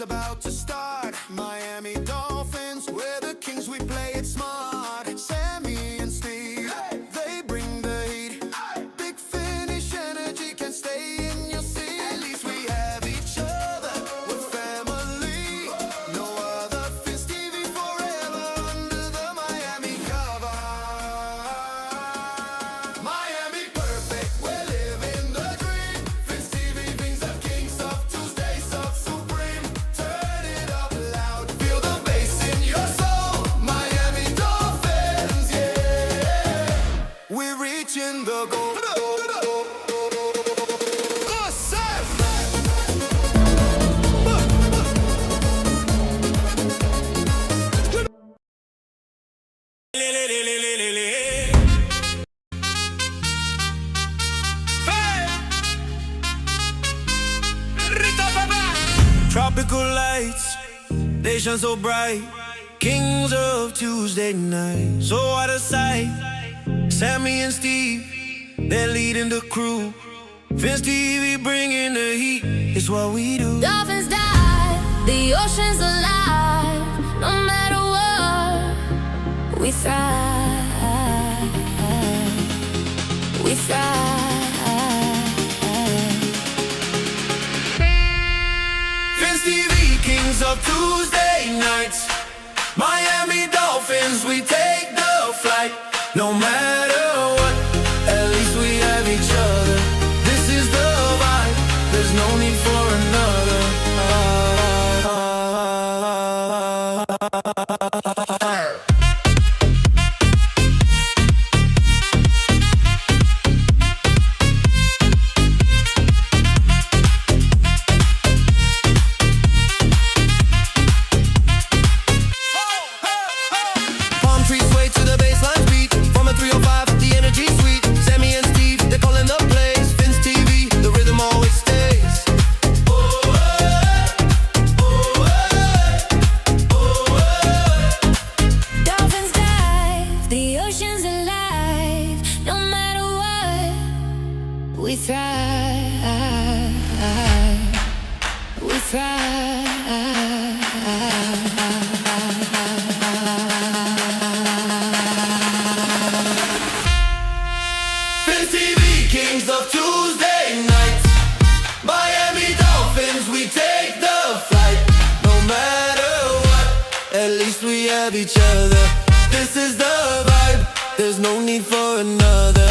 About to start. Miami Dolphins, we're the kings, we play it smart. Sammy and Steve, they bring the heat. Big finish energy, can stay in your seat. At least we have each other, we're family. No other Fins TV forever under the Miami cover. Miami perfect, we're living the dream. Fins TV brings the kings of Tuesdays of Supreme. Turn it up loud, feel the bass in your soul. Miami Dolphins, yeah. We're reaching the goal. Tropical lights, they shine so bright. Kings of Tuesday night, so out of sight. Sammy and Steve, they're leading the crew. Fins TV bringing the heat, it's what we do. Dolphins dive, the ocean's alive. No matter what, we thrive. We thrive. Fins TV, kings of Tuesday nights. Miami Dolphins, we take the flight. No matter what, at least we have each other. This is the vibe, there's no need for another. Palm trees sway to the baseline beat. From a 305, the energy sweet. Sammy and Steve, they're calling the plays. Fins TV, the rhythm always stays. Dolphins dive, the ocean's alive. No matter what, we thrive. We thrive. Fins TV, kings of Tuesday nights. Miami Dolphins, we take the flight. No matter what, at least we have each other. This is the vibe, there's no need for another.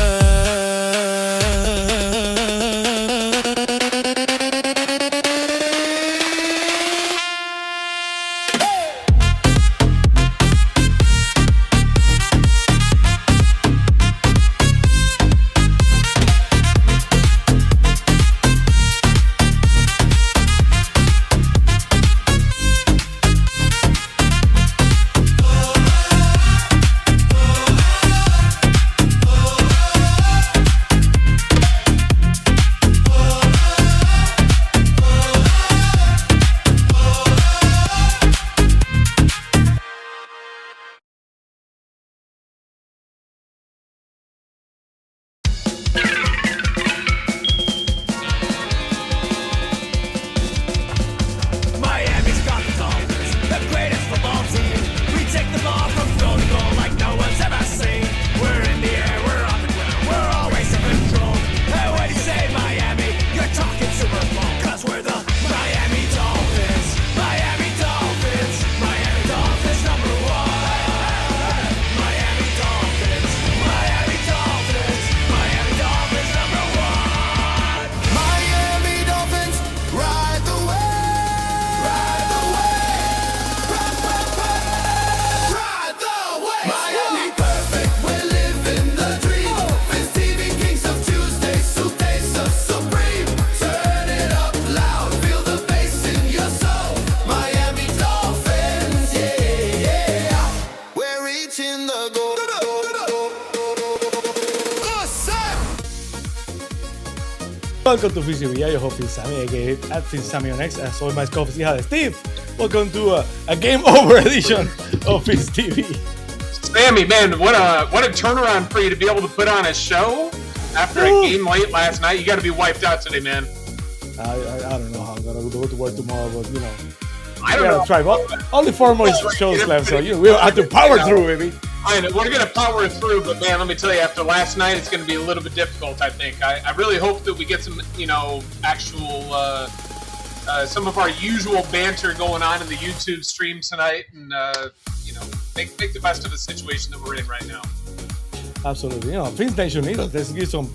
Welcome to Fins Sammy. I hope Fins Sammy, aka at Fins Sammy on X. As always, my co-host Hallett. Steve, welcome to a game over edition of Fins TV. Sammy, man, what a turnaround for you to be able to put on a show after a game late last night. You got to be wiped out today, man. I don't know how I'm gonna go to work tomorrow, but you know, I don't know. Try. Only 4 more shows left, so we'll have to power through, baby. I know we're gonna power through, but man, let me tell you, after last night, it's gonna be a little bit difficult. I think. I really hope that we get some, actual some of our usual banter going on in the YouTube stream tonight, and make the best of the situation that we're in right now. Absolutely, Fins Nation needs us. Let's give some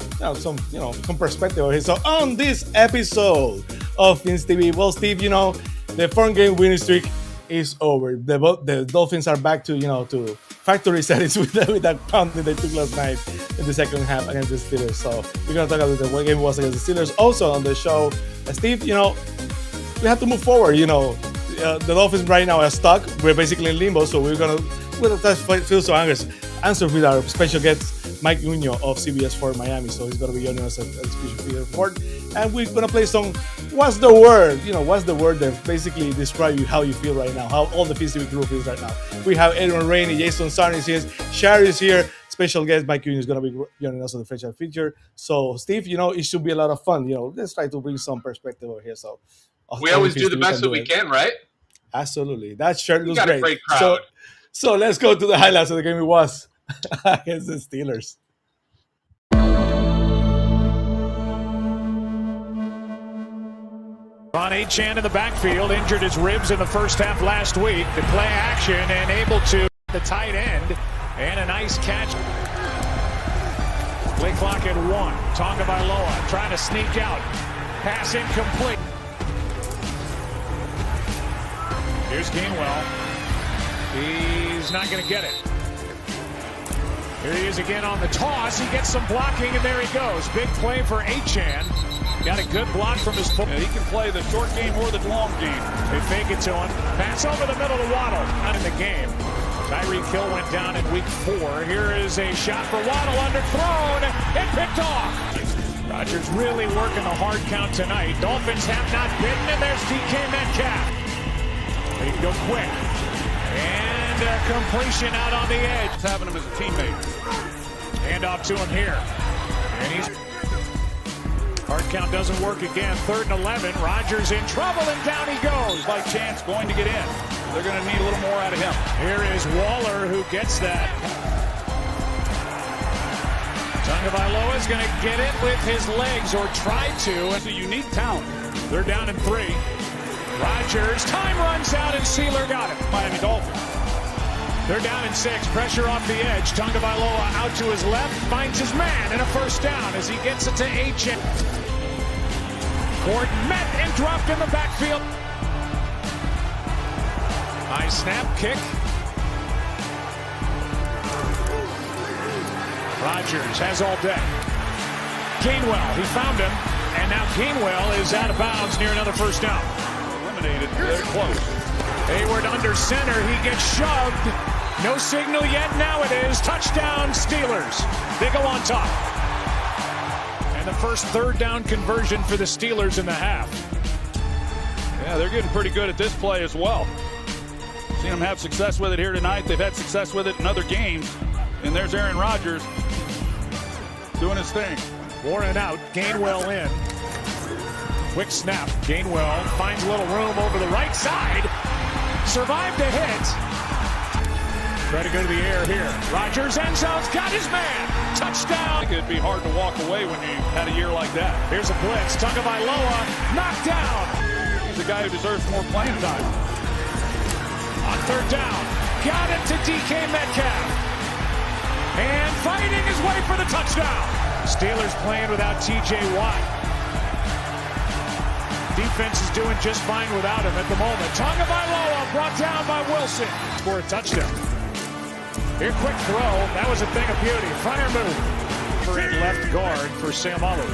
perspective of it. So on this episode of Fins TV, well, Steve, the 4-game winning streak is over. The Dolphins are back to factory settings with that pounding they took last night in the second half against the Steelers. So we're gonna talk about the game was against the Steelers. Also on the show, Steve, we have to move forward. The Dolphins right now are stuck. We're basically in limbo, so we'll feel so answer with our special guest Mike Cugno of CBS for Miami. So he's gonna be joining us at the special figure report, and we're gonna play some what's the word? What's the word that basically describe how you feel right now, how all the Fins TV crew feels right now. We have Adrian, Rainey, Jason, Sarney is here, Shari is here. Special guest Mike Cugno is gonna be joining us on the special feature. So Steve, it should be a lot of fun. Let's try to bring some perspective over here. So we always do the best that we can, right? Absolutely. That shirt looks great. A great crowd. So let's go to the highlights of the game it was against the Steelers. On Adrian in the backfield, injured his ribs in the first half last week. The play action and able to the tight end, and a nice catch. Play clock at 1. Tonga Bailoa trying to sneak out. Pass incomplete. Here's Gainwell. He's not going to get it. Here he is again on the toss. He gets some blocking, and there he goes. Big play for Adrian. Got a good block from his foot. Yeah, he can play the short game or the long game. They fake it to him. Pass over the middle to Waddle. Not in the game. Tyreek Hill went down in week 4. Here is a shot for Waddle, underthrown and picked off. Rodgers really working the hard count tonight. Dolphins have not bitten, and there's DK Metcalf. They can go quick. And a completion out on the edge. It's having him as a teammate. Hand off to him here. And he's... Hard count doesn't work again. 3rd and 11. Rodgers in trouble, and down he goes. By chance going to get in. They're going to need a little more out of him. Here is Waller who gets that. Tonga Bailoa is going to get it with his legs, or try to. It's a unique talent. They're down in 3. Rodgers, time runs out, and Sealer got it. Miami Dolphins. They're down in 6. Pressure off the edge. Tonga Bailoa out to his left. Finds his man, and a first down as he gets it to Adrian. Gordon met and dropped in the backfield. High snap, kick. Rodgers has all day. Gainwell, he found him. And now Gainwell is out of bounds near another first down. Eliminated. They're close. Hayward under center. He gets shoved. No signal yet. Now it is. Touchdown, Steelers. They go on top. And the first 3rd down conversion for the Steelers in the half. Yeah, they're getting pretty good at this play as well. Seen them have success with it here tonight. They've had success with it in other games. And there's Aaron Rodgers doing his thing. Warren out. Gainwell in. Quick snap. Gainwell finds a little room over the right side. Survived a hit. Try to go to the air here. Rodgers, end zone's got his man. Touchdown. I think it'd be hard to walk away when you had a year like that. Here's a blitz. Tonga Bailoa knocked down. He's a guy who deserves more playing time. On 3rd down. Got it to DK Metcalf. And fighting his way for the touchdown. Steelers playing without TJ Watt. Defense is doing just fine without him at the moment. Tonga Bailoa brought down by Wilson. Score a touchdown. Here, quick throw. That was a thing of beauty. Fire move. For in left guard for Sam Oliver.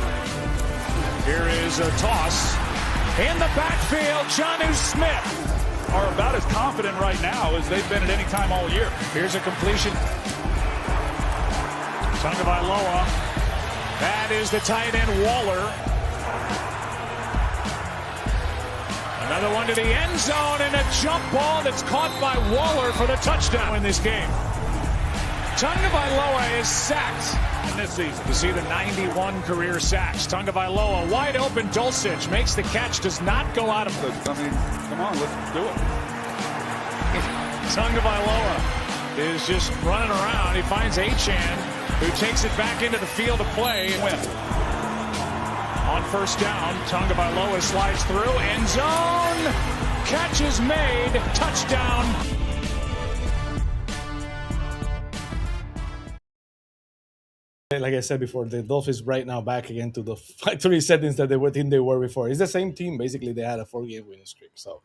Here is a toss. In the backfield, Jonnu Smith. Are about as confident right now as they've been at any time all year. Here's a completion. Tonga Bailoa. That is the tight end Waller. Another one to the end zone and a jump ball that's caught by Waller for the touchdown in this game. Tagovailoa is sacked in this season. To see the 91 career sacks. Tagovailoa wide open. Dulcich makes the catch. Does not go out of it. I mean, come on, let's do it. Tagovailoa is just running around. He finds Achane, who takes it back into the field of play and win. On first down, Tagovailoa slides through, end zone, catch is made, touchdown. Like I said before, the Dolphins right now back again to the factory settings that they were before. It's the same team. Basically, they had a 4-game winning streak. So,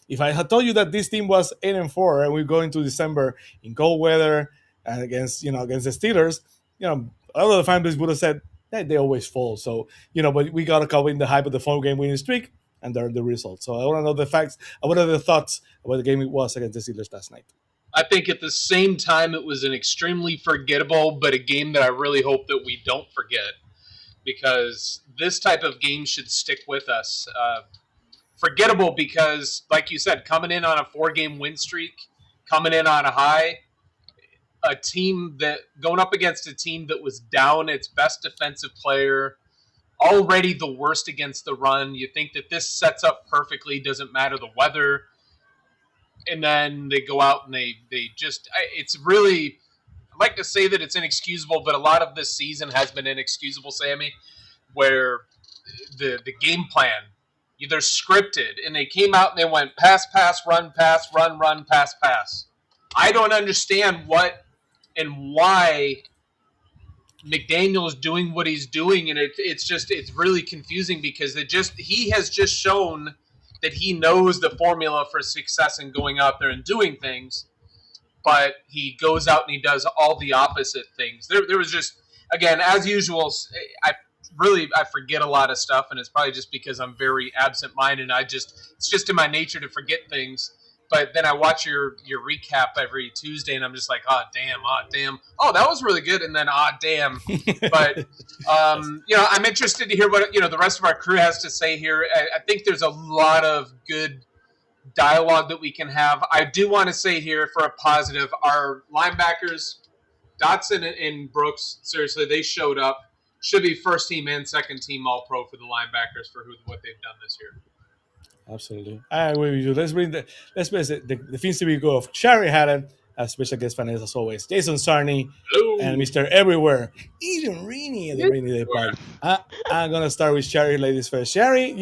if I had told you that this team was 8-4 and we go into December in cold weather and against the Steelers, a lot of the fan base would have said that they always fall. So, but we got to cover in the hype of the 4-game winning streak, and they're the results. So I want to know the facts. What are the thoughts about the game it was against the Steelers last night? I think at the same time it was an extremely forgettable, but a game that I really hope that we don't forget, because this type of game should stick with us. Forgettable because, like you said, coming in on a 4-game win streak, coming in on a high, a team that going up against a team that was down its best defensive player, already the worst against the run. You think that this sets up perfectly, doesn't matter the weather. And then they go out and they just – it's really – I'd like to say that it's inexcusable, but a lot of this season has been inexcusable, Sammy, where the game plan, they're scripted, and they came out and they went pass, run, pass, pass. I don't understand what and why McDaniel is doing what he's doing, and it's really confusing because he has just shown – that he knows the formula for success in going out there and doing things, but he goes out and he does all the opposite things. There was just, again, as usual, I forget a lot of stuff, and it's probably just because I'm very absent-minded. It's just in my nature to forget things. But then I watch your recap every Tuesday, and I'm just like, oh, damn. Oh, that was really good. And then, oh, damn. But, I'm interested to hear what, the rest of our crew has to say here. I think there's a lot of good dialogue that we can have. I do want to say here for a positive, our linebackers, Dotson and Brooks, seriously, they showed up. Should be first team and second team All-Pro for the linebackers for what they've done this year. Absolutely, I agree with you. Let's bring the Fins Sammy go of Shari, Hallett, as special guest panelists as always. Jason Sarney and Mr. Everywhere, even Rainey at the Rainy Day party. I'm gonna start with Shari, ladies first. Shari,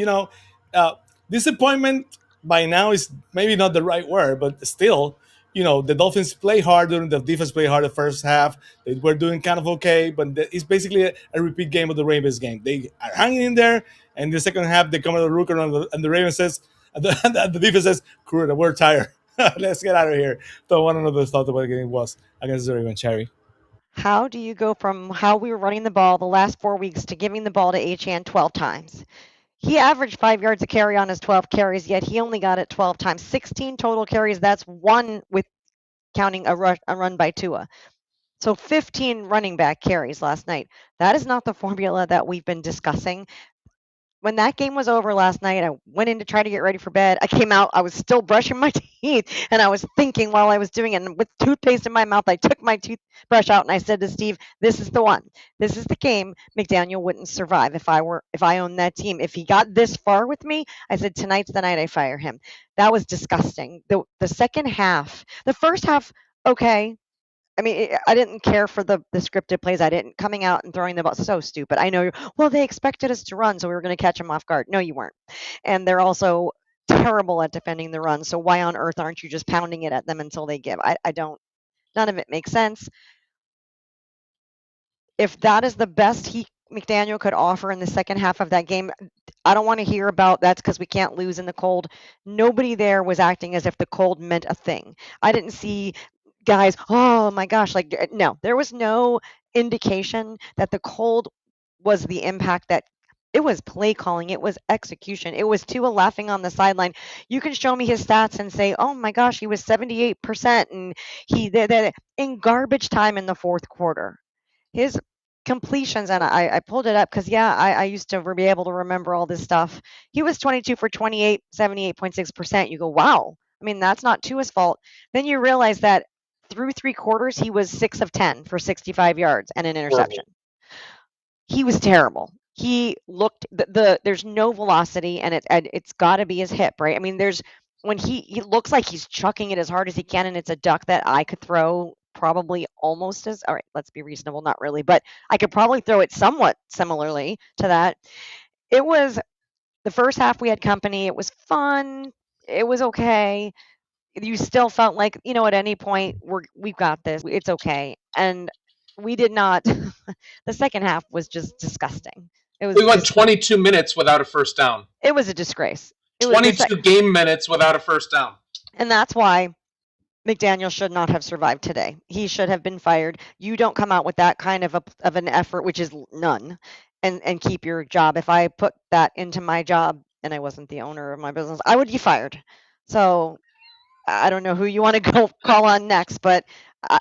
disappointment by now is maybe not the right word, but still, the Dolphins play hard during the defense play hard the first half. They were doing kind of okay, but it's basically a repeat game of the Ravens game. They are hanging in there, and the second half they come out of the Rooker, and the Ravens says, the defense says, "Crew, we're tired. Let's get out of here." So one of the thoughts about the game was against the Ravens. Shari. How do you go from how we were running the ball the last 4 weeks to giving the ball to Achane 12 times? He averaged 5 yards a carry on his 12 carries, yet he only got it 12 times. 16 total carries. That's one with counting a run by Tua. So 15 running back carries last night. That is not the formula that we've been discussing. When that game was over last night, I went in to try to get ready for bed. I came out, I was still brushing my teeth, and I was thinking while I was doing it. And with toothpaste in my mouth, I took my toothbrush out and I said to Steve, "This is the one. This is the game McDaniel wouldn't survive if I owned that team. If he got this far with me," I said, "Tonight's the night I fire him." That was disgusting. The second half, the first half, okay. I mean, I didn't care for the scripted plays. I didn't coming out and throwing the ball. So stupid. I know. Well, they expected us to run, so we were going to catch them off guard. No, you weren't. And they're also terrible at defending the run. So why on earth aren't you just pounding it at them until they give? I don't. None of it makes sense. If that is the best McDaniel could offer in the second half of that game, I don't want to hear about that's because we can't lose in the cold. Nobody there was acting as if the cold meant a thing. I didn't see guys, oh my gosh, no, there was no indication that the cold was the impact. That it was play calling, it was execution, it was Tua laughing on the sideline. You can show me his stats and say, oh my gosh, he was 78%, and he in garbage time in the fourth quarter. His completions, and I pulled it up because, yeah, I used to be able to remember all this stuff. He was 22 for 28, 78.6%. You go, wow. I mean, that's not to his fault. Then you realize that through 3 quarters, he was 6 of 10 for 65 yards and an interception. He was terrible. He looked there's no velocity, and it's got to be his hip, right? I mean, there's when he looks like he's chucking it as hard as he can, and it's a duck that I could throw probably almost as all right. Let's be reasonable, not really, but I could probably throw it somewhat similarly to that. It was the first half we had company. It was fun. It was okay. You still felt like, at any point we've got this. It's okay. And we did not. The second half was just disgusting. We went 22 minutes without a first down. It was a disgrace. 22 game minutes without a first down. And that's why McDaniel should not have survived today. He should have been fired. You don't come out with that kind of an effort, which is none, and keep your job. If I put that into my job and I wasn't the owner of my business, I would be fired. So I don't know who you want to go call on next, but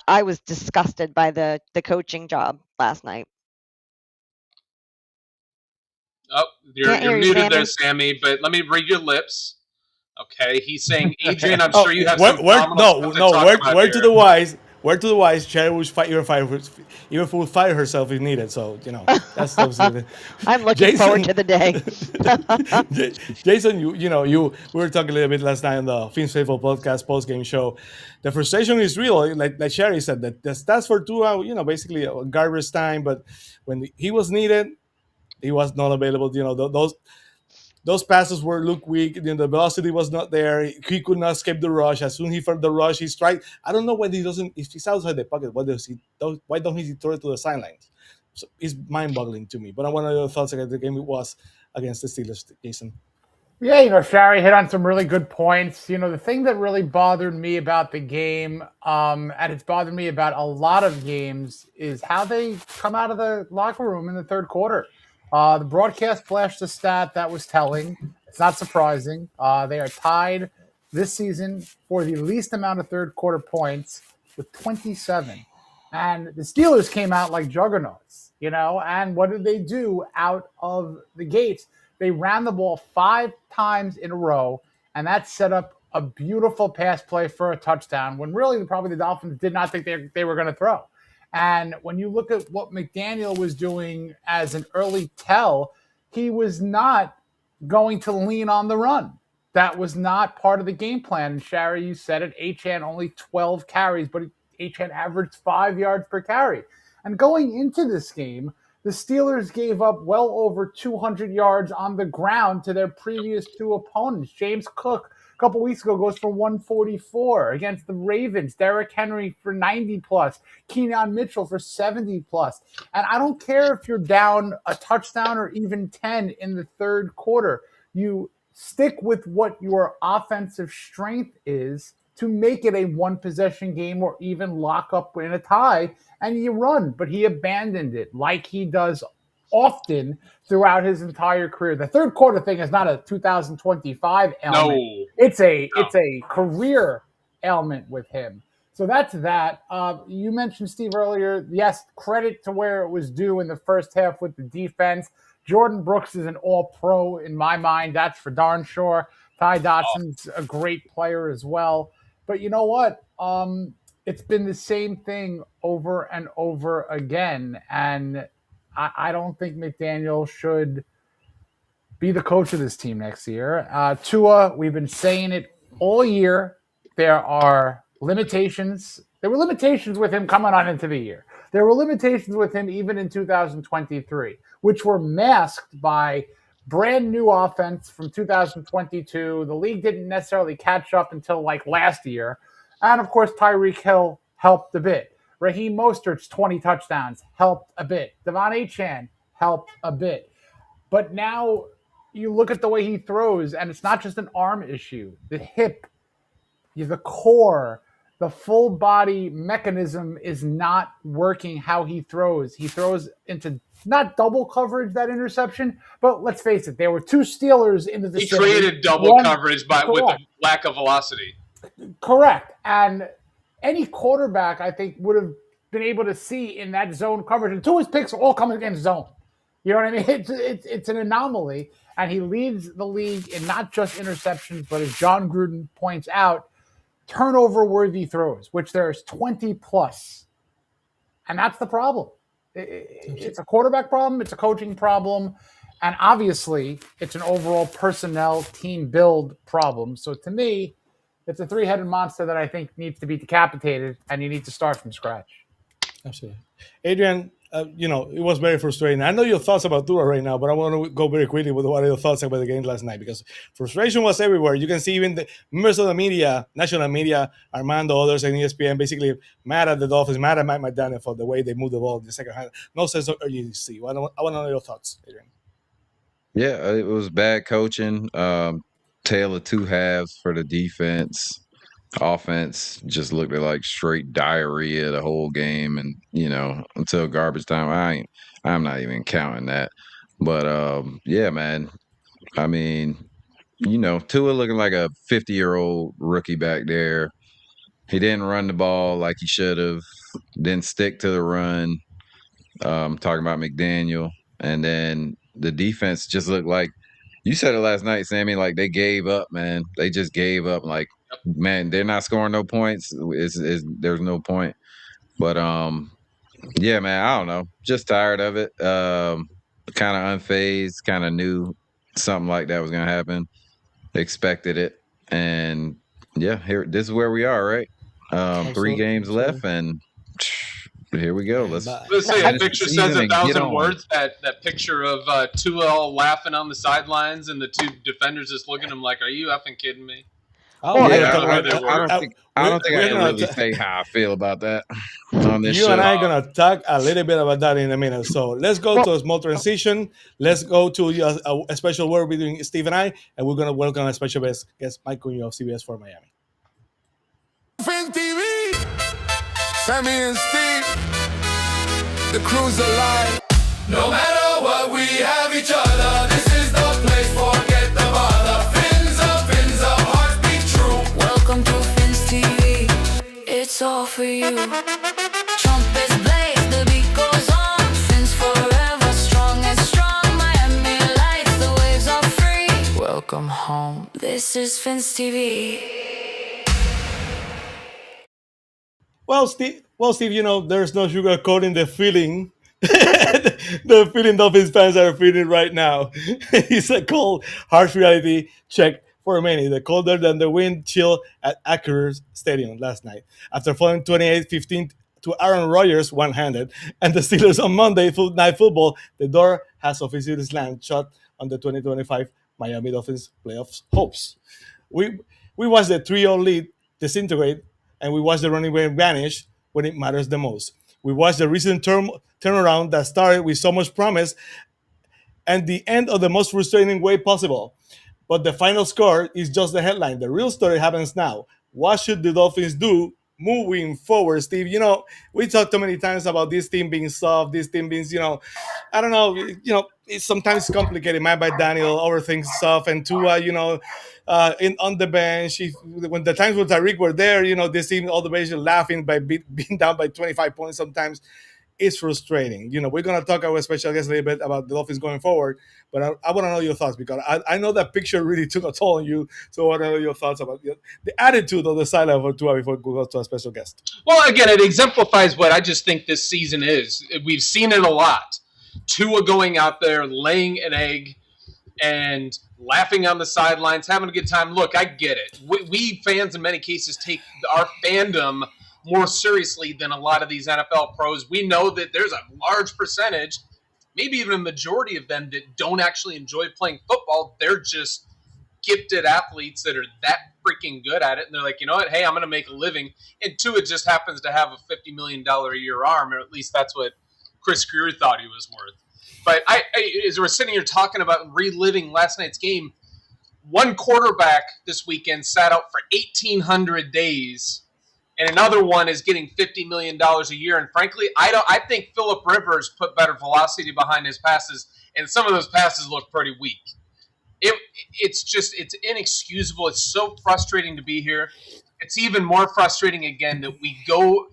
I was disgusted by the coaching job last night. Oh, you're muted there, Sammy, but let me read your lips. Okay, he's saying, Adrian, I'm sure you have some phenomenal stuff to talk about word here. to the wise. Word to the wise. Shari would even fire herself if needed. So that's obviously. I'm looking forward to the day. Jason, we were talking a little bit last night on the Fins Faithful podcast post game show. The frustration is real, like Shari said. That the stats for 2 hours, basically a garbage time. But when he was needed, he was not available. Those passes look weak. The velocity was not there. He could not escape the rush. As soon as he felt the rush, he strike. I don't know why he doesn't. If he's outside the pocket, why don't he throw it to the sidelines? So it's mind-boggling to me. But I want to know your thoughts against the game it was against the Steelers, Jason. Yeah, Shari hit on some really good points. The thing that really bothered me about the game, and it's bothered me about a lot of games, is how they come out of the locker room in the third quarter. The broadcast flashed a stat that was telling. It's not surprising. They are tied this season for the least amount of third quarter points with 27. And the Steelers came out like juggernauts, and what did they do out of the gates? They ran the ball 5 times in a row, and that set up a beautiful pass play for a touchdown when really probably the Dolphins did not think they were going to throw. And when you look at what McDaniel was doing as an early tell, he was not going to lean on the run. That was not part of the game plan. And Shari, you said it, Achane only 12 carries, but Achane averaged 5 yards per carry. And going into this game, the Steelers gave up well over 200 yards on the ground to their previous 2 opponents. James Cook, a couple weeks ago, goes for 144 against the Ravens. Derrick Henry for 90+. Keenan Mitchell for 70+. And I don't care if you're down a touchdown or even 10 in the third quarter. You stick with what your offensive strength is to make it a one-possession game or even lock up in a tie, and you run. But he abandoned it like he does often throughout his entire career. The third quarter thing is not a 2025 element. No. It's a career ailment with him. So that's that. You mentioned, Steve, earlier, yes, credit to where it was due in the first half with the defense. Jordan Brooks is an all-pro in my mind. That's for darn sure. Ty Dotson's a great player as well. But you know what? It's been the same thing over and over again. And I don't think McDaniel should be the coach of this team next year. Tua, we've been saying it all year. There are limitations. There were limitations with him coming on into the year. There were limitations with him even in 2023, which were masked by brand new offense from 2022. The league didn't necessarily catch up until like last year. And of course, Tyreek Hill helped a bit. Raheem Mostert's 20 touchdowns helped a bit. Devon Achane helped a bit. But now you look at the way he throws, and it's not just an arm issue. The hip, the core, the full body mechanism is not working how he throws. He throws into not double coverage, that interception, but let's face it, there were 2 Steelers in the vicinity. He created double coverage with a lack of velocity. Correct. And any quarterback, I think, would have been able to see in that zone coverage. And 2 of his picks all come against zone. You know what I mean? It's an anomaly. And he leads the league in not just interceptions, but as John Gruden points out, turnover-worthy throws, which there's 20 plus. And that's the problem. It's a quarterback problem. It's a coaching problem. And obviously, it's an overall personnel team build problem. So to me, it's a 3-headed monster that I think needs to be decapitated, and you need to start from scratch. Absolutely. Adrian, it was very frustrating. I know your thoughts about Tua right now, but I want to go very quickly with what are your thoughts about the game last night, because frustration was everywhere. You can see even the members of the media, national media, Armando, others, and ESPN basically mad at the Dolphins, mad at Mike McDaniel for the way they moved the ball in the second half. No sense of urgency. I want to know your thoughts, Adrian. Yeah, it was bad coaching. Tale of two halves for the defense. Offense just looked like straight diarrhea the whole game, and until garbage time, I'm not even counting that. But yeah, man. I mean, Tua looking like a 50-year-old rookie back there. He didn't run the ball like he should have. Didn't stick to the run. Talking about McDaniel, and then the defense just looked like, you said it last night, Sammy, like they gave up, man. They just gave up. Like, man, they're not scoring no points. There's no point. But yeah, man, I don't know. Just tired of it. Kind of unfazed. Kind of knew something like that was gonna happen. Expected it, and yeah, this is where we are, right? 3 games left, and here we go. Let's say a picture says 1,000 words. That picture of Tua all laughing on the sidelines and the 2 defenders just looking at him like, "Are you effing kidding me?" Oh, yeah, I don't think I can really say how I feel about that on this show. You and I are going to talk a little bit about that in a minute. So let's go to a small transition. Let's go to a special word between Steve and I, and we're going to welcome a special guest Mike Cugno of CBS for Miami. Fins TV, Sammy and Steve, the crew's alive. No matter what, we have each other. This is the place, forget the bother. Fins up, hearts beat true. Welcome to Fins TV. It's all for you. Trumpets blaze, the beat goes on. Fins forever, strong and strong. Miami lights, the waves are free. Welcome home. This is Fins TV. Well, Steve, there's no sugarcoating the feeling. The feeling Dolphins fans are feeling right now. It's a cold, harsh reality check for many. The colder than the wind chill at Acura Stadium last night. After falling 28-15 to Aaron Rodgers one-handed and the Steelers on Monday Night Football, the door has officially slammed shut on the 2025 Miami Dolphins playoffs hopes. We watched the 3-0 lead disintegrate, and we watched the running game vanish when it matters the most. We watched the recent turnaround that started with so much promise and the end of the most frustrating way possible. But the final score is just the headline. The real story happens now. What should the Dolphins do moving forward, Steve? We talked too many times about this team being soft, this team being, I don't know, it's sometimes complicated. Mike Daniel overthinks stuff, and Tua, on the bench, when the times when Tyreek were there, this team all the way laughing by being down by 25 points sometimes. It's frustrating. We're going to talk about special guest a little bit about the Dolphins going forward, but I want to know your thoughts, because I know that picture really took a toll on you. So I want to know your thoughts about the attitude of the sideline for Tua before we go to a special guest. Well, again, it exemplifies what I just think this season is. We've seen it a lot. Tua going out there, laying an egg, and laughing on the sidelines, having a good time. Look, I get it. We fans, in many cases, take our fandom more seriously than a lot of these NFL pros. We know that there's a large percentage, maybe even a majority of them, that don't actually enjoy playing football. They're just gifted athletes that are that freaking good at it. And they're like, you know what? Hey, I'm going to make a living. And Tua just happens to have a $50 million a year arm, or at least that's what Chris Greer thought he was worth. But as we're sitting here talking about reliving last night's game, one quarterback this weekend sat out for 1,800 days, and another one is getting $50 million a year. And frankly, I think Phillip Rivers put better velocity behind his passes, and some of those passes look pretty weak. It's inexcusable. It's so frustrating to be here. It's even more frustrating, again, that we go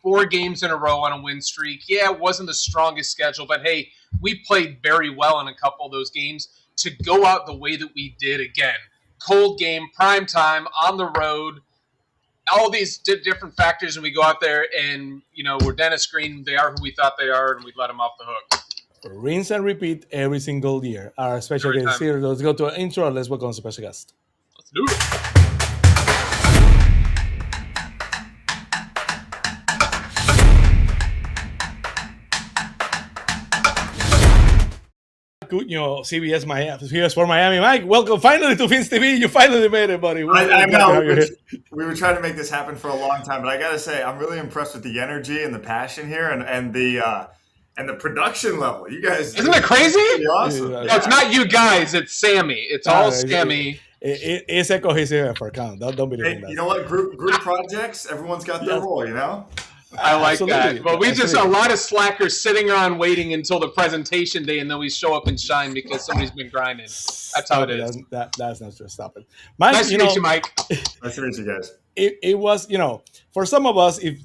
4 games in a row on a win streak. Yeah, it wasn't the strongest schedule, but hey, we played very well in a couple of those games. To go out the way that we did again, cold game, prime time, on the road, all these different factors, and we go out there and, we're Dennis Green. They are who we thought they are, and we let them off the hook. Rinse and repeat every single year. Our special guest here. Let's go to an intro and let's welcome the special guest. Let's do it. Cugno, CBS Miami, CBS for Miami. Mike, welcome finally to Fins TV. You finally made it, buddy. I know. We were trying to make this happen for a long time, but I got to say, I'm really impressed with the energy and the passion here, and the production level. You guys, isn't it crazy? Awesome. No, it's not you guys. It's Sammy. It's all Sammy. It's a cohesive effort. Don't believe in that. You know what? Group projects. Everyone's got their role. I like Absolutely. that. But we just a lot of slackers sitting around waiting until the presentation day, and then we show up and shine because somebody's been grinding. That's how it is. That's not true. Stop it, Mike. Nice to meet you, Mike. Nice to meet you guys. It was, for some of us, if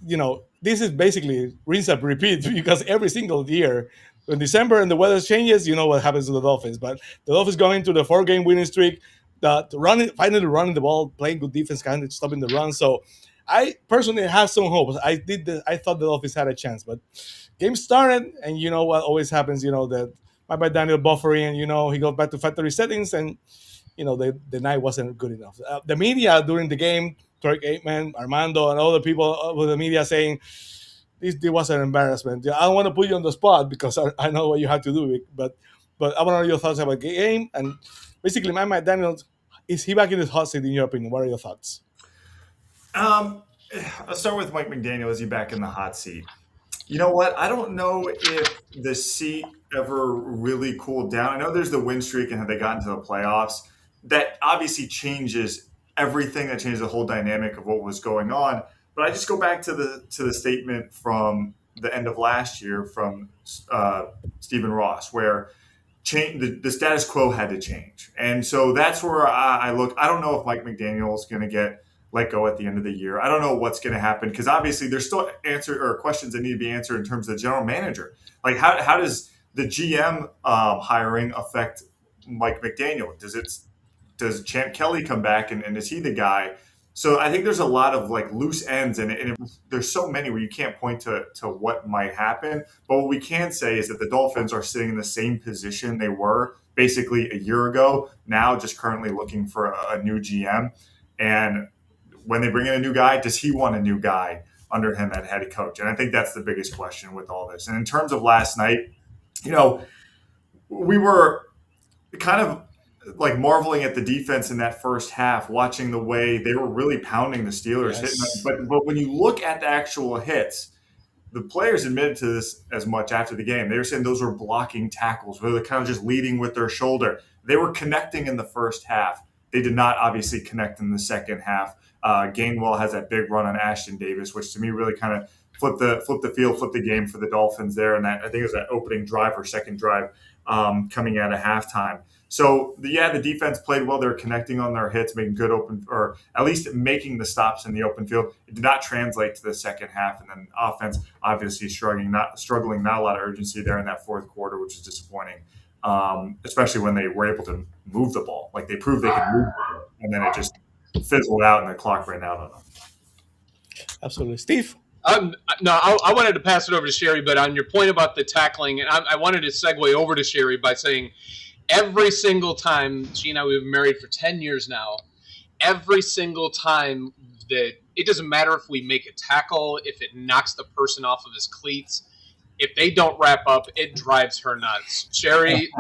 this is basically rinse and repeat because every single year in December and the weather changes, what happens to the Dolphins. But the Dolphins going to the 4-game winning streak, finally running the ball, playing good defense, kind of stopping the run. So I personally have some hopes. I thought the Dolphins had a chance, but game started, and you know what always happens. That my bad Daniel buffering, and he goes back to factory settings, and the night wasn't good enough. The media during the game, Turk Aikman, Armando, and other people with the media saying this was an embarrassment. I don't want to put you on the spot because I know what you have to do, but I want to know your thoughts about the game. And basically, my man Daniel, is he back in his hot seat in your opinion? What are your thoughts? I'll start with Mike McDaniel. Is he back in the hot seat? You know what? I don't know if the seat ever really cooled down. I know there's the win streak and have they gotten to the playoffs. That obviously changes everything. That changes the whole dynamic of what was going on. But I just go back to the statement from the end of last year from Stephen Ross, where the status quo had to change. And so that's where I look. I don't know if Mike McDaniel is going to get let go at the end of the year. I don't know what's going to happen because obviously there's still questions that need to be answered in terms of the general manager. Like how does the GM hiring affect Mike McDaniel? Does Champ Kelly come back and is he the guy? So I think there's a lot of loose ends and there's so many where you can't point to what might happen. But what we can say is that the Dolphins are sitting in the same position they were basically a year ago, now just currently looking for a new GM. And when they bring in a new guy, does he want a new guy under him at head coach? And I think that's the biggest question with all this. And in terms of last night, we were kind of marveling at the defense in that first half, watching the way they were really pounding the Steelers. Yes. But when you look at the actual hits, the players admitted to this as much after the game. They were saying those were blocking tackles where they're kind of just leading with their shoulder. They were connecting in the first half. They did not obviously connect in the second half. Gainwell has that big run on Ashton Davis, which to me really kind of flipped the game for the Dolphins there. And that I think it was that opening drive or second drive coming out of halftime. So the defense played well. They were connecting on their hits, making good or at least making the stops in the open field. It did not translate to the second half, and then offense obviously struggling, not a lot of urgency there in that fourth quarter, which is disappointing. Especially when they were able to move the ball, they proved they could move the ball, and then it just fizzled out and the clock ran out on them. Absolutely, Steve. No, I wanted to pass it over to Shari, but on your point about the tackling, and I wanted to segue over to Shari by saying every single time, she and I, we've been married for 10 years now, every single time that it doesn't matter if we make a tackle, if it knocks the person off of his cleats, if they don't wrap up, it drives her nuts. Shari,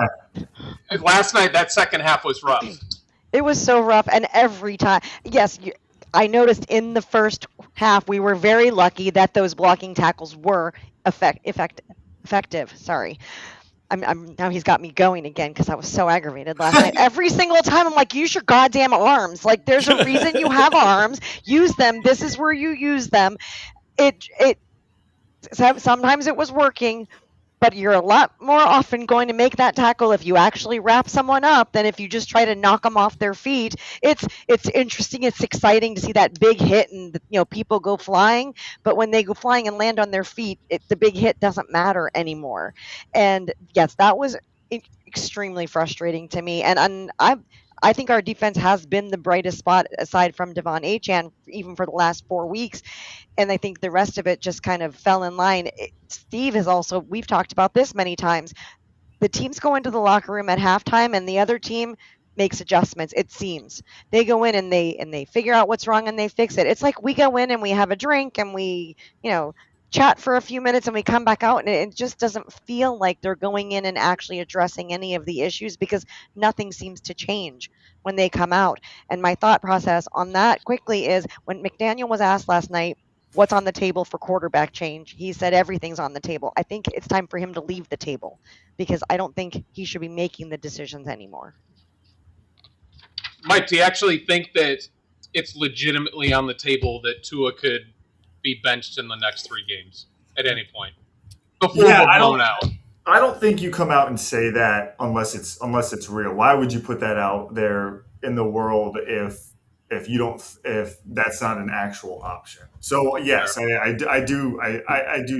last night, that second half was rough. It was so rough, and every time, yes, I noticed in the first half we were very lucky that those blocking tackles were effective. Sorry. I'm now he's got me going again because I was so aggravated last night. Every single time I'm like, use your goddamn arms. There's a reason you have arms. Use them. This is where you use them. Sometimes it was working, but you're a lot more often going to make that tackle if you actually wrap someone up than if you just try to knock them off their feet. It's interesting. It's exciting to see that big hit and people go flying. But when they go flying and land on their feet, the big hit doesn't matter anymore. And yes, that was extremely frustrating to me. And I think our defense has been the brightest spot aside from Devon Achane, even for the last 4 weeks. And I think the rest of it just kind of fell in line. Steve is also, we've talked about this many times. The teams go into the locker room at halftime and the other team makes adjustments. It seems they go in and they figure out what's wrong and they fix it. It's like we go in and we have a drink and we, chat for a few minutes and we come back out, and it just doesn't feel like they're going in and actually addressing any of the issues because nothing seems to change when they come out. And my thought process on that quickly is when McDaniel was asked last night, what's on the table for quarterback change? He said everything's on the table. I think it's time for him to leave the table because I don't think he should be making the decisions anymore. Mike, do you actually think that it's legitimately on the table that Tua could be benched in the next 3 games at any point before we're blown out? I don't think you come out and say that unless it's real. Why would you put that out there in the world if that's not an actual option? So yes, I do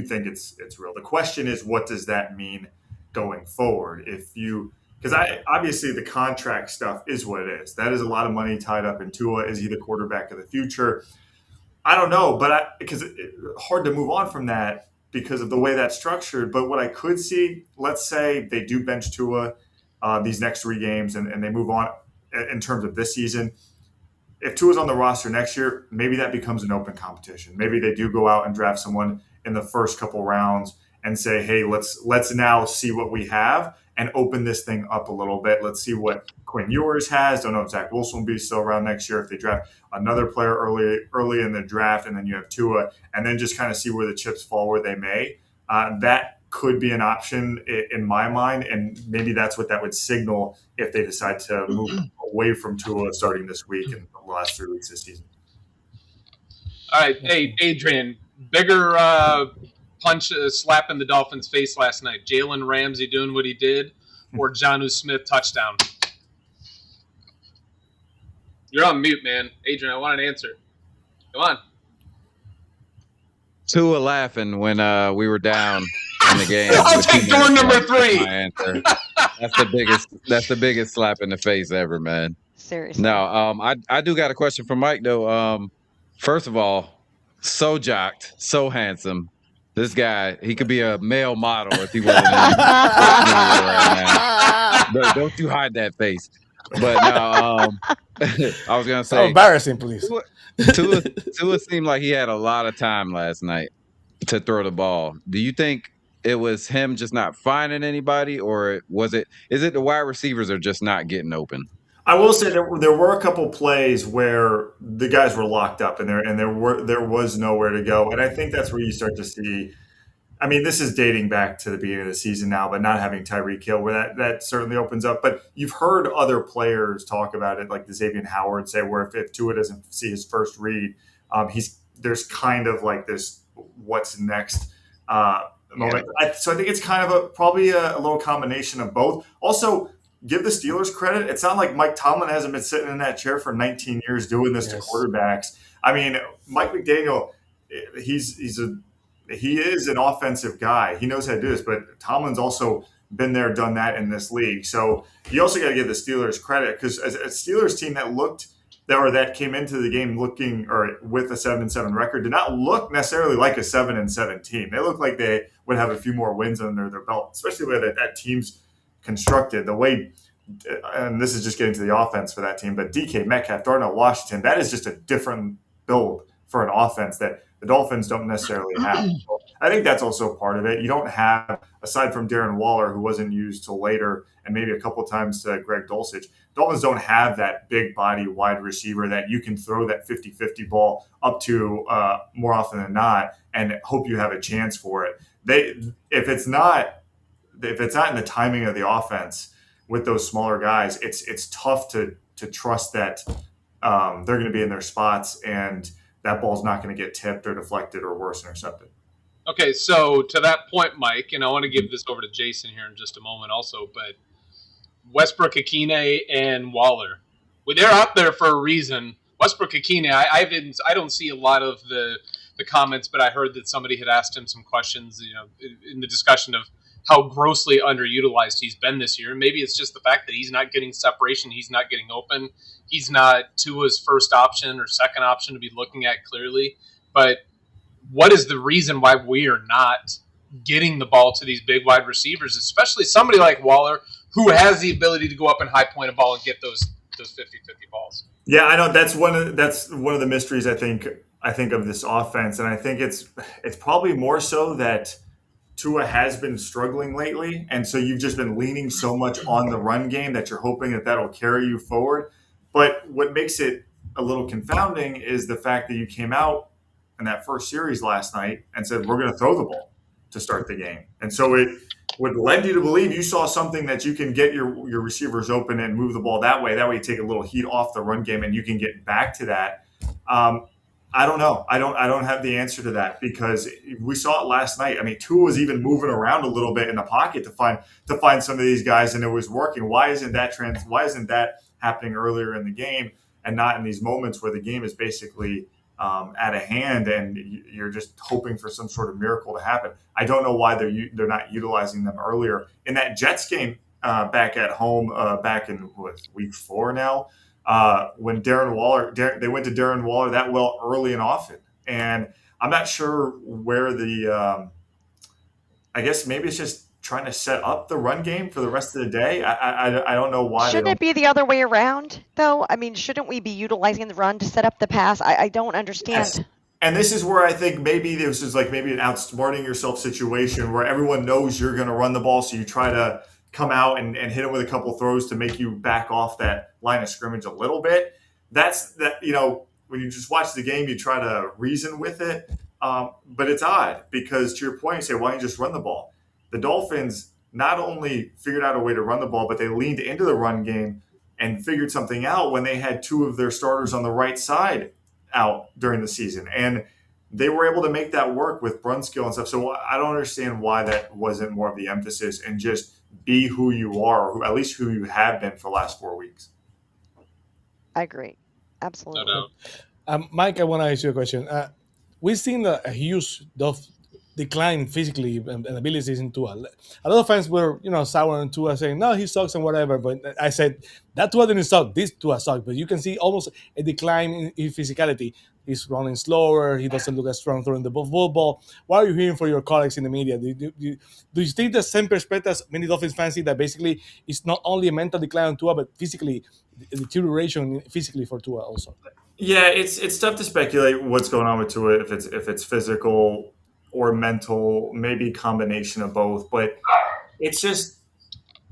think it's real. The question is, what does that mean going forward? Because obviously the contract stuff is what it is. That is a lot of money tied up in Tua. Is he the quarterback of the future? I don't know, but because it's hard to move on from that because of the way that's structured. But what I could see, let's say they do bench Tua these next 3 games and they move on in terms of this season. If Tua's on the roster next year, maybe that becomes an open competition. Maybe they do go out and draft someone in the first couple rounds and say, hey, let's now see what we have and open this thing up a little bit. Let's see what Quinn Ewers has. Don't know if Zach Wilson will be still around next year if they draft another player early in the draft, and then you have Tua, and then just kind of see where the chips fall where they may. That could be an option in my mind, and maybe that's what that would signal if they decide to move away from Tua starting this week and the last 3 weeks this season. All right, hey, Adrian, bigger punch, slap in the Dolphins' face last night. Jalen Ramsey doing what he did, or Jonnu Smith touchdown? You're on mute, man. Adrian, I want an answer. Come on. Tua laughing when we were down in the game. I'll take door number 3. My answer. That's the biggest slap in the face ever, man. Seriously. No, I do got a question for Mike though. First of all, so jocked, so handsome. This guy, he could be a male model if he wasn't in right now. Don't you hide that face. But no, I was gonna say, so embarrassing, please. Tua seemed like he had a lot of time last night to throw the ball. Do you think it was him just not finding anybody, or is it the wide receivers are just not getting open? I will say there were a couple plays where the guys were locked up and there was nowhere to go. And I think that's where you start to see, I mean, this is dating back to the beginning of the season now, but not having Tyreek Hill, where that certainly opens up. But you've heard other players talk about it, like the Xavier Howard say, where if Tua doesn't see his first read, there's kind of like this what's next moment. So I think it's kind of probably a little combination of both. Also, give the Steelers credit. It's not like Mike Tomlin hasn't been sitting in that chair for 19 years doing this to quarterbacks. I mean, Mike McDaniel, he is an offensive guy. He knows how to do this, but Tomlin's also been there, done that in this league. So you also got to give the Steelers credit, because as a Steelers team that came into the game looking, or with a 7-7 record, did not look necessarily like a 7-7 team. They look like they would have a few more wins under their belt, especially the way that team's constructed, the way, and this is just getting to the offense for that team, but DK Metcalf, Darnell Washington, that is just a different build for an offense that the Dolphins don't necessarily have. So I think that's also part of it. You don't have, aside from Darren Waller, who wasn't used till later, and maybe a couple times to Greg Dulcich, Dolphins don't have that big body wide receiver that you can throw that 50-50 ball up to more often than not and hope you have a chance for it. If it's not in the timing of the offense with those smaller guys, it's tough to trust that they're going to be in their spots and that ball's not going to get tipped or deflected or worse, intercepted. Okay, so to that point, Mike, and I want to give this over to Jason here in just a moment also, but Westbrook Akine and Waller, well, they're out there for a reason. Westbrook Akine, I don't see a lot of the comments, but I heard that somebody had asked him some questions, in the discussion of how grossly underutilized he's been this year. Maybe it's just the fact that he's not getting separation, he's not getting open, he's not Tua's first option or second option to be looking at clearly. But what is the reason why we are not getting the ball to these big wide receivers, especially somebody like Waller, who has the ability to go up and high point a ball and get those 50-50 balls? Yeah, I know that's one of the mysteries I think of this offense, and I think it's probably more so that Tua has been struggling lately, and so you've just been leaning so much on the run game that you're hoping that that'll carry you forward. But what makes it a little confounding is the fact that you came out in that first series last night and said, we're going to throw the ball to start the game. And so it would led you to believe you saw something that you can get your receivers open and move the ball that way. That way you take a little heat off the run game and you can get back to that. I don't know. I don't have the answer to that because we saw it last night. I mean, Tua was even moving around a little bit in the pocket to find some of these guys, and it was working. Why isn't that happening earlier in the game and not in these moments where the game is basically at a hand and you're just hoping for some sort of miracle to happen? I don't know why they're not utilizing them earlier in that Jets game back at home back in week 4 now. When they went to Darren Waller that well early and often, and I'm not sure where I guess maybe it's just trying to set up the run game for the rest of the day. I don't know why. Shouldn't it be the other way around, though? I mean, shouldn't we be utilizing the run to set up the pass? I don't understand. Yes. And this is where I think maybe this is like maybe an outsmarting yourself situation where everyone knows you're going to run the ball, so you try to come out and hit them with a couple throws to make you back off that line of scrimmage a little bit. That's when you just watch the game, you try to reason with it. But it's odd because to your point, you say, why don't you just run the ball? The Dolphins not only figured out a way to run the ball, but they leaned into the run game and figured something out when they had 2 of their starters on the right side out during the season. And they were able to make that work with Brunskill and stuff. So I don't understand why that wasn't more of the emphasis and just be who you are, or at least who you have been for the last 4 weeks. I agree. Absolutely. No. Mike, I want to ask you a question. We've seen a huge decline physically and abilities in Tua. A lot of fans were, sour on Tua, saying, no, he sucks and whatever. But I said, that Tua didn't suck. This Tua sucked. But you can see almost a decline in physicality. He's running slower. He doesn't look as strong throwing the football. What are you hearing from your colleagues in the media? Do you think the same perspective as many Dolphins fans see, that basically it's not only a mental decline on Tua, but physically, deterioration physically for Tua also? Yeah, it's tough to speculate what's going on with Tua, if it's physical or mental, maybe a combination of both. But it's just,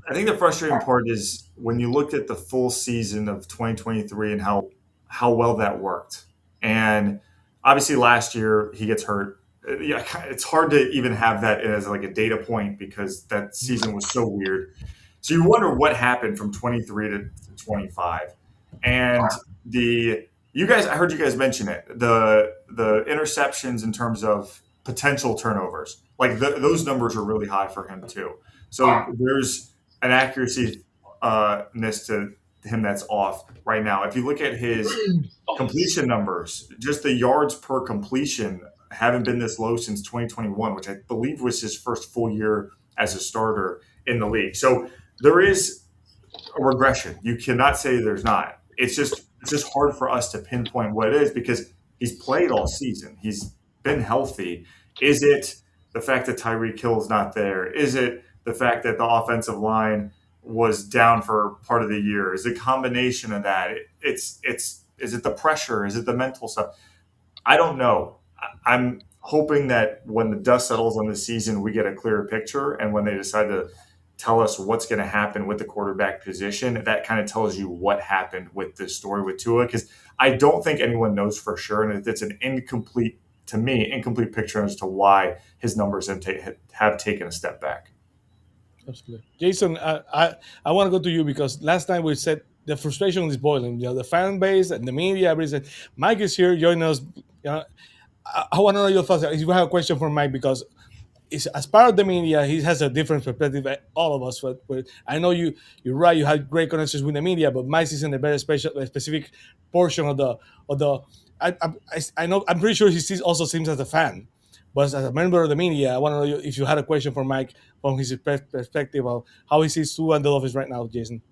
I think the frustrating part is when you looked at the full season of 2023 and how well that worked. And obviously last year he gets hurt. Yeah, it's hard to even have that as like a data point because that season was so weird. So you wonder what happened from 23 to 25. And I heard you guys mention it, the interceptions in terms of potential turnovers, like those numbers are really high for him too. So there's an accuracy ness to him that's off right now. If you look at his completion numbers, just the yards per completion haven't been this low since 2021, which I believe was his first full year as a starter in the league. So there is a regression. You cannot say there's not. It's just hard for us to pinpoint what it is because he's played all season. He's been healthy. Is it the fact that Tyreek Hill is not there? Is it the fact that the offensive line was down for part of the year? Is it a combination of that? Is it the pressure? Is it the mental stuff? I don't know. I'm hoping that when the dust settles on the season, we get a clearer picture. And when they decide to tell us what's going to happen with the quarterback position, that kind of tells you what happened with this story with Tua. Because I don't think anyone knows for sure. And it's an incomplete picture as to why his numbers have taken a step back. Absolutely. Jason, I want to go to you because last time we said the frustration is boiling. The fan base and the media, everybody said, Mike is here joining us. I want to know your thoughts. If you have a question for Mike, because as part of the media, he has a different perspective than all of us. But I know you're right. You have great connections with the media, but Mike is in a very specific portion of the. I know. I'm pretty sure he also seems as a fan, but as a member of the media, I want to know if you had a question for Mike from his perspective of how he sees Tua and the Dolphins right now, Jason.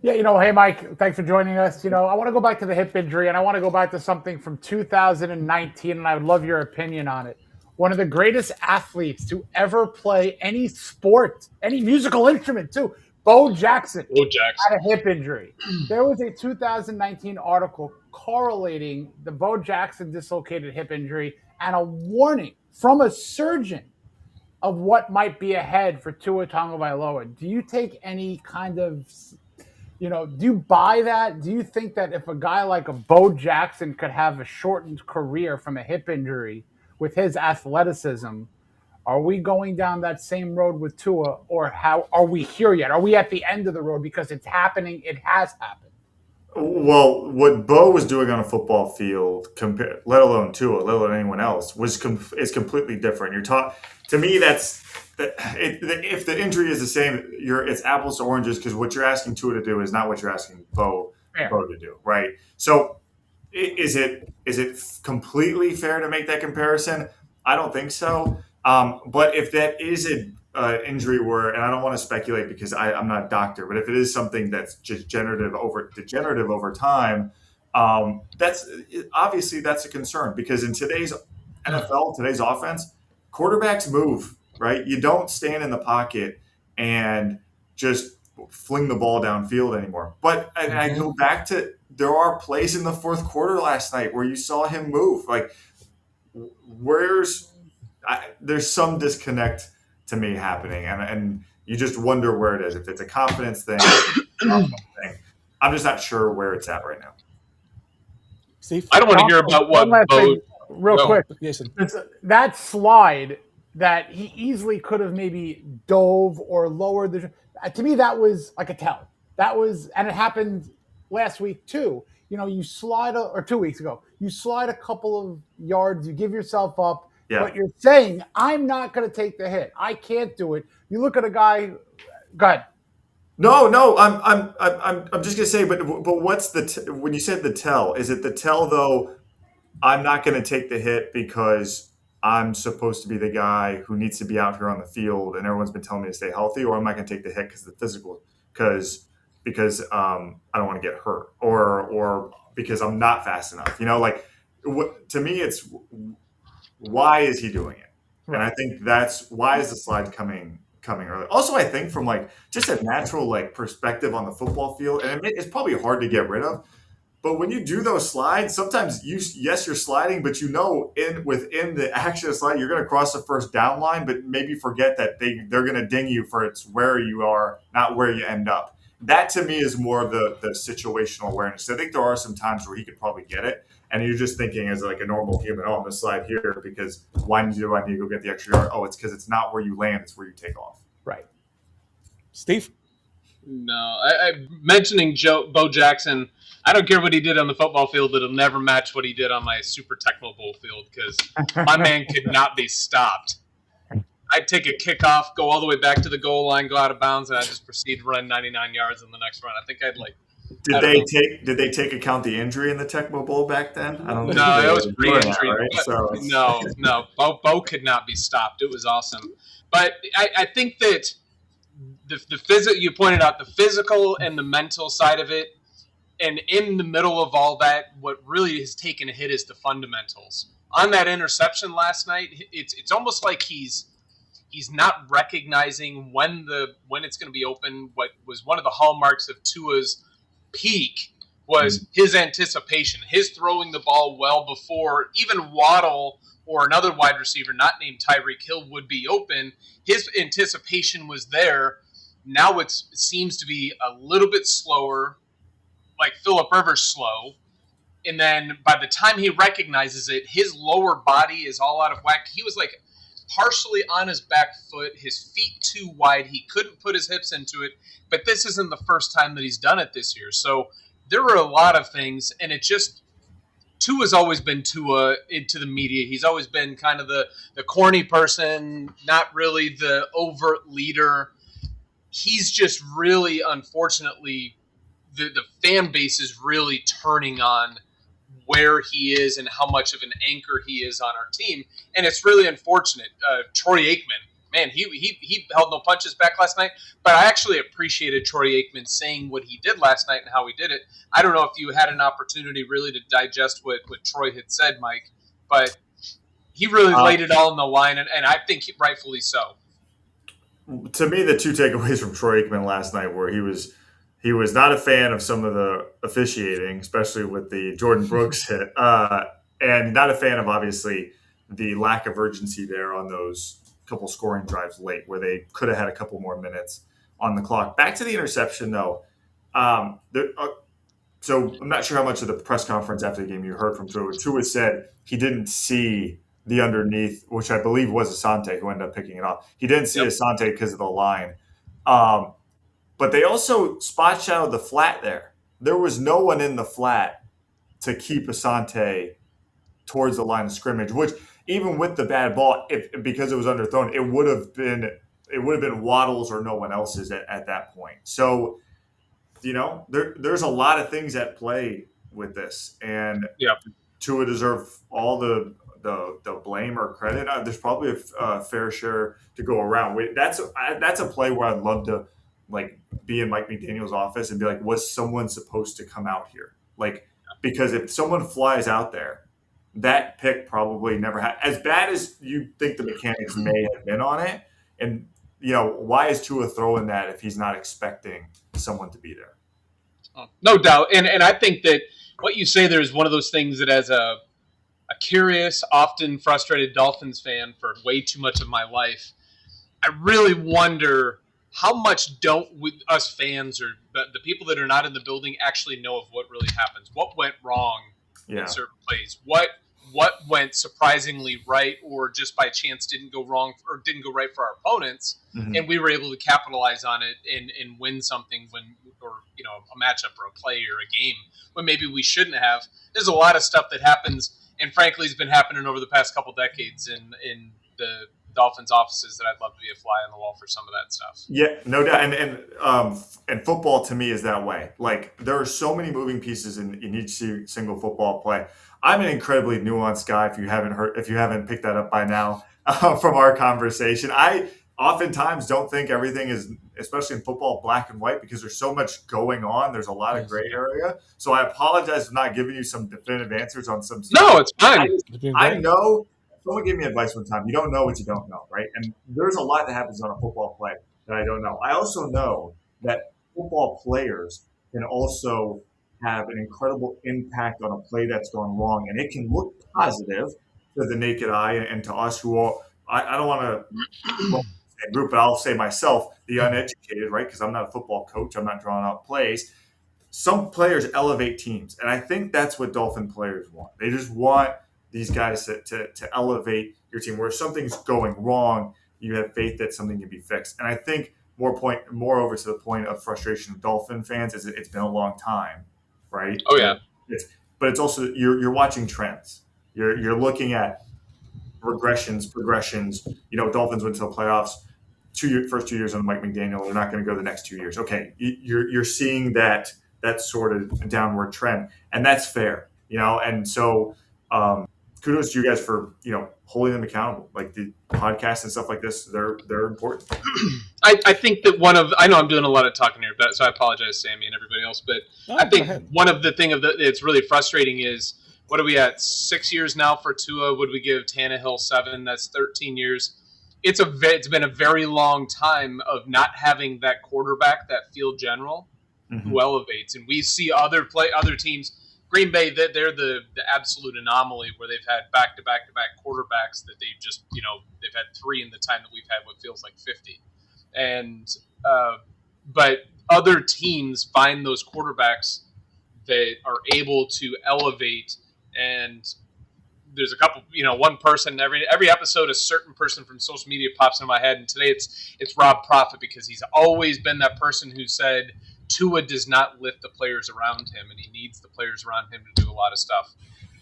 Yeah, hey, Mike, thanks for joining us. I want to go back to the hip injury, and I want to go back to something from 2019, and I would love your opinion on it. One of the greatest athletes to ever play any sport, any musical instrument, too, Bo Jackson had a hip injury. There was a 2019 article correlating the Bo Jackson dislocated hip injury and a warning from a surgeon of what might be ahead for Tua Tagovailoa. Do you take any kind of... do you buy that? Do you think that if a guy like a Bo Jackson could have a shortened career from a hip injury with his athleticism, are we going down that same road with Tua, or how are we here yet? Are we at the end of the road because it's happening? It has happened. Well, what Bo was doing on a football field, let alone Tua, let alone anyone else, is completely different. To me, if the injury is the same, it's apples to oranges, because what you're asking Tua to do is not what you're asking Bo to do, right? So, is it completely fair to make that comparison? I don't think so. But if that is an injury where, and I don't want to speculate because I'm not a doctor, but if it is something that's just degenerative over time, that's a concern, because in today's NFL, today's offense, quarterbacks move, right? You don't stand in the pocket and just fling the ball downfield anymore. But I go back to, there are plays in the fourth quarter last night where you saw him move. Like, there's some disconnect to me happening, and you just wonder where it is. If it's a confidence thing, I'm just not sure where it's at right now. Steve, I don't want to hear about what Bo. Real quick, Jason. That slide that he easily could have maybe dove or lowered to me, that was like a tell. And it happened last week too. You slide, or 2 weeks ago, you slide a couple of yards, you give yourself up, but you're saying, I'm not going to take the hit. I can't do it. You look at a guy. Go ahead. No, I'm just gonna say, but what's when you said the tell? Is it the tell though? I'm not going to take the hit because I'm supposed to be the guy who needs to be out here on the field, and everyone's been telling me to stay healthy, or am I going to take the hit because of the physical, because I don't want to get hurt, or because I'm not fast enough? To me, it's why is he doing it? Right. And I think that's why is the slide coming early. Also, I think from just a natural perspective on the football field, and it's probably hard to get rid of. But when you do those slides, sometimes you're sliding, but within the action of slide, you're going to cross the first down line, but maybe forget that they're going to ding you for it's where you are, not where you end up. That to me is more of the situational awareness. I think there are some times where he could probably get it, and you're just thinking as a normal human, I'm going to slide here because why do I need to go get the extra yard? Oh, it's because it's not where you land, it's where you take off. Right. Steve? No, I mentioning Bo Jackson. I don't care what he did on the football field. It'll never match what he did on my super technical bowl field, because my man could not be stopped. I'd take a kickoff, go all the way back to the goal line, go out of bounds, and I'd just proceed to run 99 yards in the next run. I think Did they take account the injury in the Tecmo Bowl back then? I don't know. No, it was pre-injury. Right? No. Bo could not be stopped. It was awesome. But I think that the physical, you pointed out the physical and the mental side of it, and in the middle of all that, what really has taken a hit is the fundamentals. On that interception last night, it's almost like he's not recognizing when it's going to be open. What was one of the hallmarks of Tua's peak was his anticipation, his throwing the ball well before even Waddle or another wide receiver not named Tyreek Hill would be open. His anticipation was there. Now it seems to be a little bit slower, like Phillip Rivers slow. And then by the time he recognizes it, his lower body is all out of whack. He was partially on his back foot, his feet too wide. He couldn't put his hips into it. But this isn't the first time that he's done it this year. So there were a lot of things, and it just Tua's always been Tua into the media. He's always been kind of the corny person, not really the overt leader. He's just really, unfortunately, the fan base is really turning on where he is and how much of an anchor he is on our team. And it's really unfortunate. Troy Aikman, man, he held no punches back last night, but I actually appreciated Troy Aikman saying what he did last night and how he did it. I don't know if you had an opportunity really to digest what Troy had said, Mike, but he really laid it all on the line, and I think rightfully so. To me, the two takeaways from Troy Aikman last night were he was not a fan of some of the officiating, especially with the Jordan Brooks hit, and not a fan of, obviously, the lack of urgency there on those couple scoring drives late where they could have had a couple more minutes on the clock. Back to the interception, though. So I'm not sure how much of the press conference after the game you heard from Tua. Tua said he didn't see the underneath, which I believe was Asante who ended up picking it off. He didn't see Asante because of the line. But they also spot shadowed the flat there. There was no one in the flat to keep Asante towards the line of scrimmage, which even with the bad ball, because it was underthrown, it would have been Waddle's or no one else's at that point. So, there's a lot of things at play with this, and Tua deserve all the blame or credit. There's probably a fair share to go around. That's a play where I'd love to be in Mike McDaniel's office and be like, was someone supposed to come out here? Because if someone flies out there, that pick probably never had, as bad as you think the mechanics may have been on it. And, why is Tua throwing that if he's not expecting someone to be there? No doubt. And I think that what you say there is one of those things that as a curious, often frustrated Dolphins fan for way too much of my life, I really wonder how much don't us fans or the people that are not in the building actually know of what really happens? What went wrong in certain plays? What went surprisingly right or just by chance didn't go wrong or didn't go right for our opponents, and we were able to capitalize on it and win something a matchup or a play or a game when maybe we shouldn't have. There's a lot of stuff that happens, and frankly has been happening over the past couple decades in the Dolphins offices that I'd love to be a fly on the wall for some of that stuff. Yeah, no doubt. And football to me is that way. There are so many moving pieces in each single football play. I'm an incredibly nuanced guy. If you haven't picked that up by now from our conversation, I oftentimes don't think everything is, especially in football, black and white because there's so much going on. There's a lot of gray area. So I apologize for not giving you some definitive answers on some stuff. No, it's fine. I know. Someone gave me advice one time. You don't know what you don't know, right? And there's a lot that happens on a football play that I don't know. I also know that football players can also have an incredible impact on a play that's gone wrong. And it can look positive to the naked eye and to us who are, I don't want to group, but I'll say myself, the uneducated, right? Because I'm not a football coach. I'm not drawing out plays. Some players elevate teams. And I think that's what Dolphin players want. They just want these guys to elevate your team. Where something's going wrong, you have faith that something can be fixed. And I think more over to the point of frustration of Dolphin fans is it's been a long time, right? Oh yeah. But it's also you're watching trends. You're looking at progressions. Dolphins went to the playoffs first 2 years under Mike McDaniel. They're not going to go the next 2 years. Okay, you're seeing that sort of downward trend, and that's fair. And so. Kudos to you guys for holding them accountable. The podcasts and stuff like this, they're important. I think that I know I'm doing a lot of talking here, so I apologize, Sammy and everybody else. But I think one of the thing it's really frustrating is what are we at 6 years now for Tua? Would we give Tannehill 7? That's 13 years. It's been a very long time of not having that quarterback, that field general, who elevates, and we see other teams. Green Bay, they're the absolute anomaly where they've had back-to-back quarterbacks that they've just, they've had 3 in the time that we've had what feels like 50. And but other teams find those quarterbacks that are able to elevate. And there's a couple, one person every episode, a certain person from social media pops in my head. And today it's Rob Prophet because he's always been that person who said, Tua does not lift the players around him, and he needs the players around him to do a lot of stuff.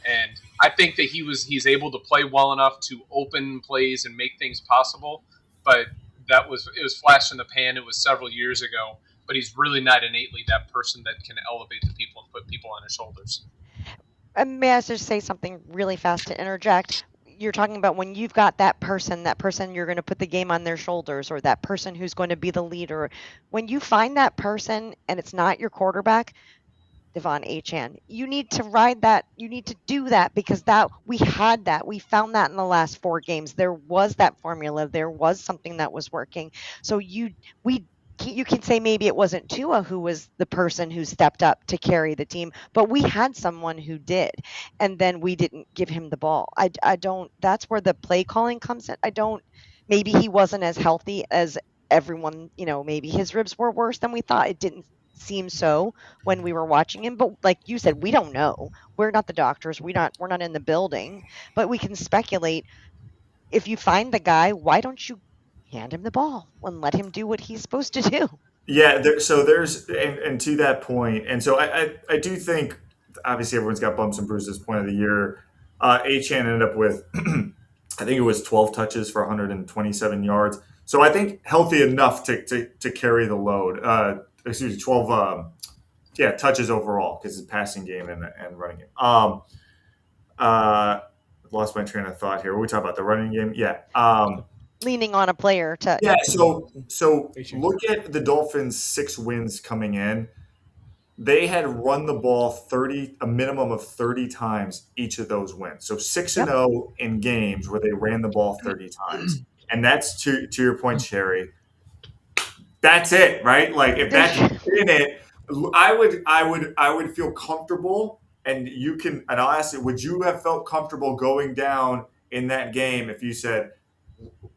And I think that he's able to play well enough to open plays and make things possible. But it was flash in the pan. It was several years ago. But he's really not innately that person that can elevate the people and put people on his shoulders. May I just say something really fast to interject? You're talking about when you've got that person you're going to put the game on their shoulders, or that person who's going to be the leader. When you find that person and it's not your quarterback, Devon Achane, you need to ride that. You need to do that, because we had that. We found that in the last 4 games. There was that formula. There was something that was working. So you can say maybe it wasn't Tua who was the person who stepped up to carry the team, but we had someone who did, and then we didn't give him the ball. I don't. That's where the play calling comes in. Maybe he wasn't as healthy as everyone. Maybe his ribs were worse than we thought. It didn't seem so when we were watching him, but like you said, we don't know. We're not the doctors. We're not in the building, but we can speculate. If you find the guy, why don't you hand him the ball and let him do what he's supposed to do? Yeah, and to that point, and so I do think, obviously everyone's got bumps and bruises at this point of the year. Achane ended up with, I think it was 12 touches for 127 yards. So I think healthy enough to carry the load. 12 touches overall, because it's passing game and running game. Lost my train of thought here. What are we talking about? The running game? Yeah. Leaning on a player to. Yeah. So look at the Dolphins' 6 wins coming in. They had run the ball a minimum of 30 times each of those wins. So 6-0 in games where they ran the ball 30 times. And that's to your point, Shari. That's it, right? Like, if that's in it, I would feel comfortable. And I'll ask you, would you have felt comfortable going down in that game if you said,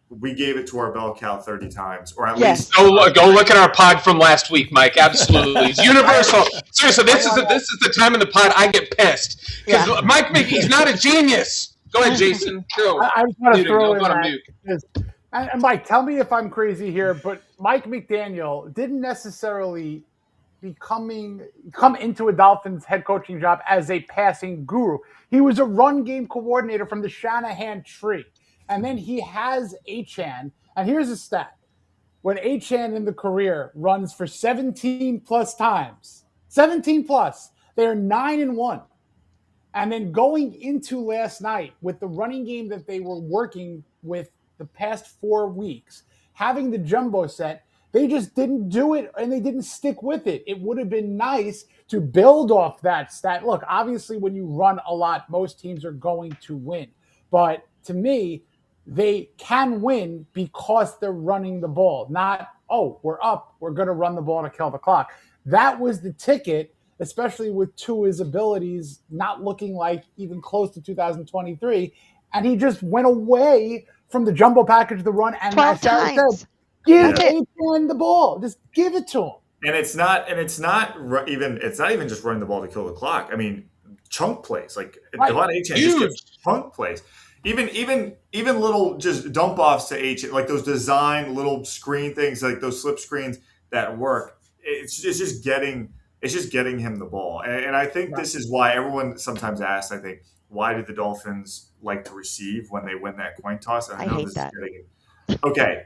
we gave it to our bell cow 30 times, or at least go look at our pod from last week, Mike. Absolutely, it's universal. Seriously, this is the time in the pod I get pissed because Mike, he's not a genius. Go ahead, Jason. Go. I just want to throw in that. And Mike, tell me if I'm crazy here, but Mike McDaniel didn't necessarily come into a Dolphins head coaching job as a passing guru. He was a run game coordinator from the Shanahan tree. And then he has Achane. And here's a stat. When Achane in the career runs for 17 plus times, 17 plus, they are 9-1. And then going into last night with the running game that they were working with the past 4 weeks, having the jumbo set, they just didn't do it and they didn't stick with it. It would have been nice to build off that stat. Look, obviously when you run a lot, most teams are going to win. But to me, they can win because they're running the ball, not, we're up, we're going to run the ball to kill the clock. That was the ticket, especially with Tua's abilities not looking like even close to 2023. And he just went away from the jumbo package, the run, and 12 times. Said, give Adrian the ball. Just give it to him. And it's not even just running the ball to kill the clock. I mean, chunk plays, like Devon Achane just gets chunk plays. Even little just dump offs to H, like those design little screen things, like those slip screens that work. It's just getting him the ball, and I think this is why everyone sometimes asks. I think, why do the Dolphins like to receive when they win that coin toss? And I know this is getting okay,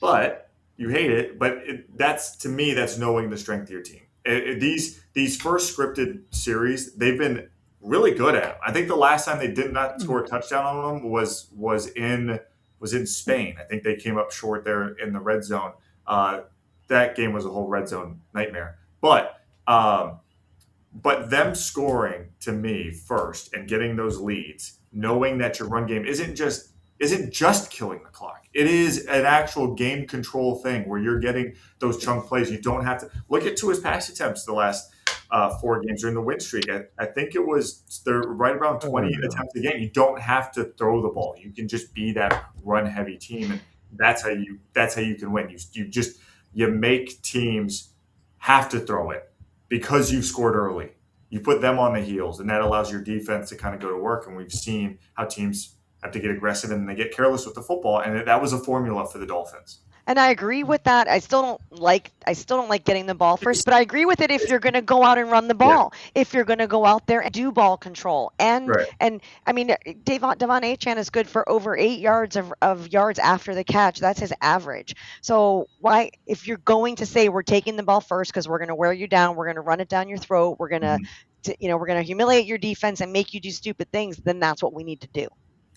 but you hate it. But that's, to me, that's knowing the strength of your team. These first scripted series, they've been really good at. I think the last time they did not score a touchdown on them was in Spain. I think they came up short there in the red zone. That game was a whole red zone nightmare. But them scoring, to me, first and getting those leads, knowing that your run game isn't just killing the clock. It is an actual game control thing where you're getting those chunk plays. You don't have to look at Tua's pass attempts the last 4 games during the win streak. I think they're right around 20 attempts a game. You don't have to throw the ball. You can just be that run heavy team, and that's how you can win. You make teams have to throw it because you scored early. You put them on the heels, and that allows your defense to kind of go to work. And we've seen how teams have to get aggressive and they get careless with the football, and that was a formula for the Dolphins. And I agree with that. I still don't like getting the ball first, but I agree with it if you're going to go out and run the ball. If you're going to go out there and do ball control. And I mean Devon Achane is good for over 8 yards of yards after the catch. That's his average. So why, if you're going to say we're taking the ball first because we're going to wear you down, we're going to run it down your throat, we're going to we're going to humiliate your defense and make you do stupid things, then that's what we need to do.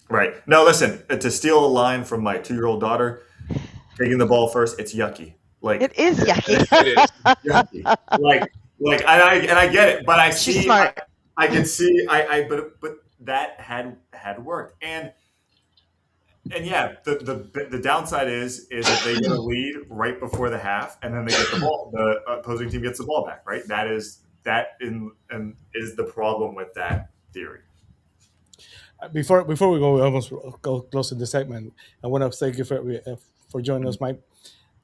Right. No, listen, to steal a line from my 2-year-old daughter, taking the ball first, it's yucky. Like, it is yucky. It is. Yucky. Like, I get it, but I She's see, smart. I can see, but that had worked, and yeah, the downside is if they get a lead right before the half, and then they get the ball, the opposing team gets the ball back, right? That is the problem with that theory. Before we go, we almost go close to the segment. I want to thank you for joining us, Mike.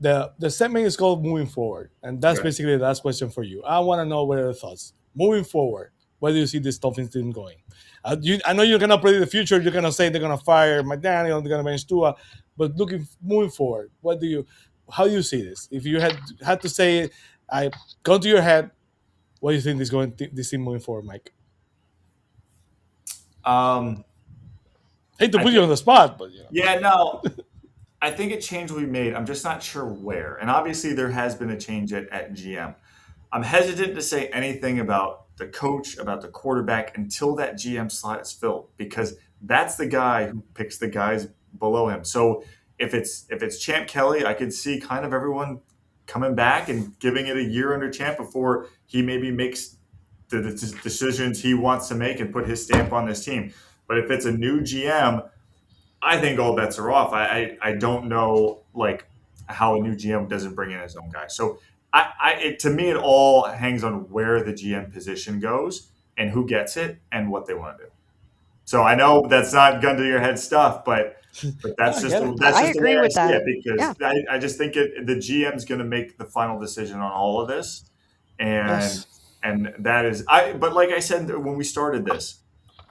The segment is called Moving Forward, and that's basically the last question for you. I want to know what are your thoughts. Moving forward, where do you see this Dolphins team going? I know you're going to predict the future. You're going to say they're going to fire McDaniel, they're going to bench Tua, but moving forward, how do you see this? If you had to say it, go to your head, what do you think this team moving forward, Mike? Hate to put you on the spot, but yeah, no. I think a change will be made. I'm just not sure where. And obviously there has been a change at GM. I'm hesitant to say anything about the coach, about the quarterback until that GM slot is filled, because that's the guy who picks the guys below him. So if it's Champ Kelly, I could see kind of everyone coming back and giving it a year under Champ before he maybe makes the decisions he wants to make and put his stamp on this team. But if it's a new GM, I think all bets are off. I don't know how a new GM doesn't bring in his own guy. So to me, it all hangs on where the GM position goes and who gets it and what they want to do. So I know that's not gun to your head stuff, but that's just I agree with that because I just think the GM's going to make the final decision on all of this, and that is But like I said when we started this,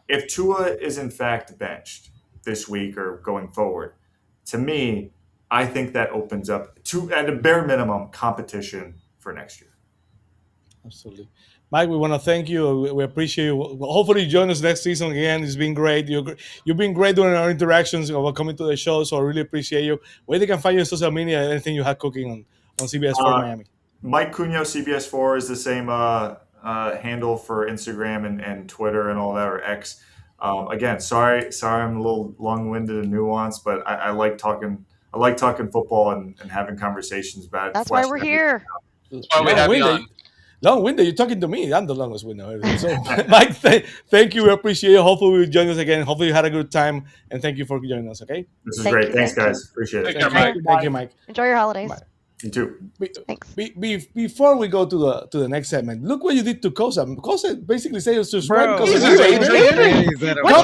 if Tua is in fact benched this week or going forward, to me, I think that opens up at a bare minimum competition for next year. Absolutely. Mike, we want to thank you. We appreciate you. Hopefully you join us next season again. It's been great. You've been great during our interactions about coming to the show, so I really appreciate you. Where they can find you on social media, anything you have cooking on CBS for Miami. Mike Cugno, CBS4 is the same handle for Instagram and Twitter and all that, or X. Again, sorry, I'm a little long-winded and nuanced, but I like talking football and having conversations about it. That's why we're here. Long-winded, you're talking to me. I'm the longest window. So, Mike, thank you. We appreciate you. Hopefully, you'll join us again. Hopefully, you had a good time. And thank you for joining us, okay? This is great. Thanks, guys. Appreciate it. Thank you, Mike. Enjoy your holidays. Bye. You too. Thanks. Before we go to the next segment, look what you did to Kosa. Kosa basically said subscribe. Come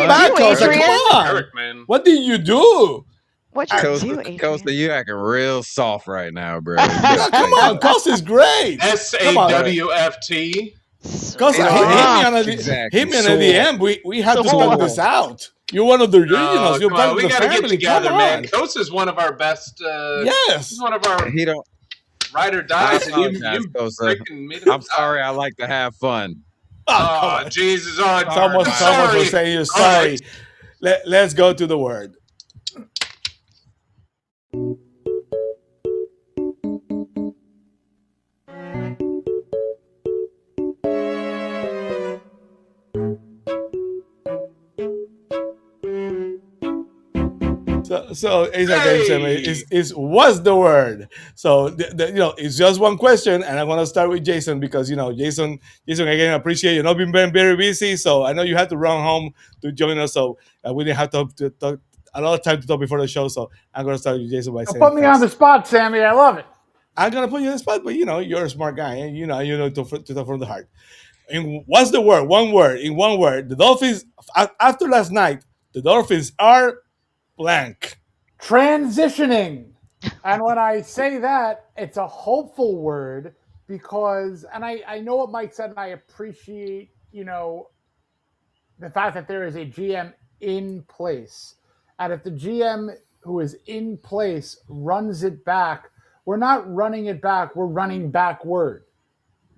back, Kosa. Come on. Eric, man. What did you do? What you do, Adrian? Costa, you acting real soft right now, bro. Come on, Kosa's great. SAWFT. Kosa, hit me on the DM. We have to talk this out. You're one of the originals. You're part of the family. Get together, man. Kosa is one of our best. Yes. He's one of our ride or dies. I'm sorry. I like to have fun. Oh, Jesus. Someone for saying you're sorry. Let's go to the word. So is what's the word? So it's just one question, and I'm gonna start with Jason because Jason again, I appreciate you not being very busy. So I know you had to run home to join us, so we didn't have to talk a lot of time to talk before the show. So I'm gonna start with Jason by saying, put me on the spot, Sammy. I love it. I'm gonna put you on the spot, but you're a smart guy, and you know to talk from the heart. And what's the word? One word. In one word, the Dolphins after last night, the Dolphins are blank. Transitioning. And when I say that, it's a hopeful word because, and I know what Mike said, and I appreciate, the fact that there is a GM in place. And if the GM who is in place runs it back, we're not running it back, we're running backward.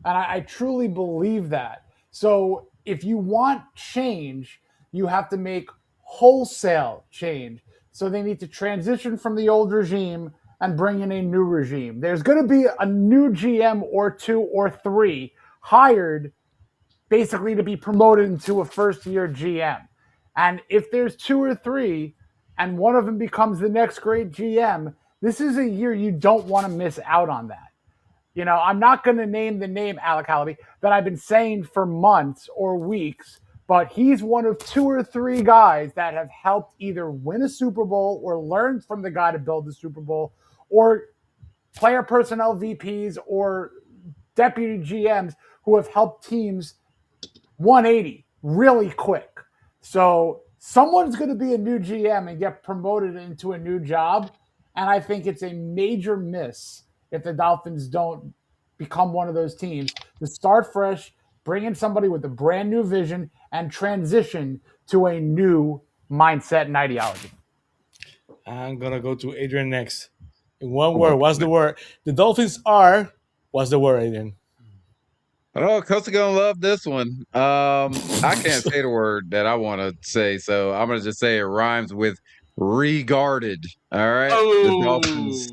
And I truly believe that. So if you want change, you have to make wholesale change. So they need to transition from the old regime and bring in a new regime. There's going to be a new GM or two or three hired basically to be promoted into a first-year GM. And if there's two or three and one of them becomes the next great GM, this is a year you don't want to miss out on that. You know, I'm not going to name the name Alec Hallaby that I've been saying for months or weeks, but he's one of two or three guys that have helped either win a Super Bowl or learn from the guy to build the Super Bowl, or player personnel VPs or deputy GMs who have helped teams 180 really quick. So someone's going to be a new GM and get promoted into a new job, and I think it's a major miss if the Dolphins don't become one of those teams to start fresh, bring in somebody with a brand new vision, and transition to a new mindset and ideology. I'm going to go to Adrian next. In one word, what's the word? The Dolphins are, what's the word, Adrian? Oh, Costa gonna love this one. I can't say the word that I want to say, so I'm gonna just say it rhymes with regarded. All right, the Dolphins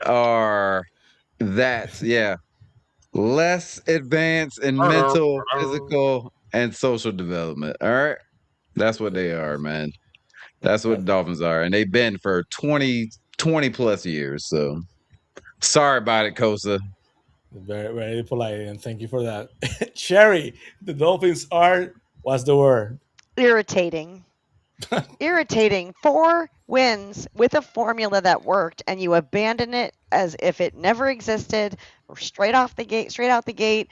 are that, yeah, less advanced in mental, physical, and social development. All right, that's what they are, man. That's what the Dolphins are, and they've been for 20 plus years. So sorry about it, Costa. Very, very polite, and thank you for that. Shari, the Dolphins are, what's the word? Irritating. Irritating. 4 wins with a formula that worked, and you abandon it as if it never existed, or straight out the gate.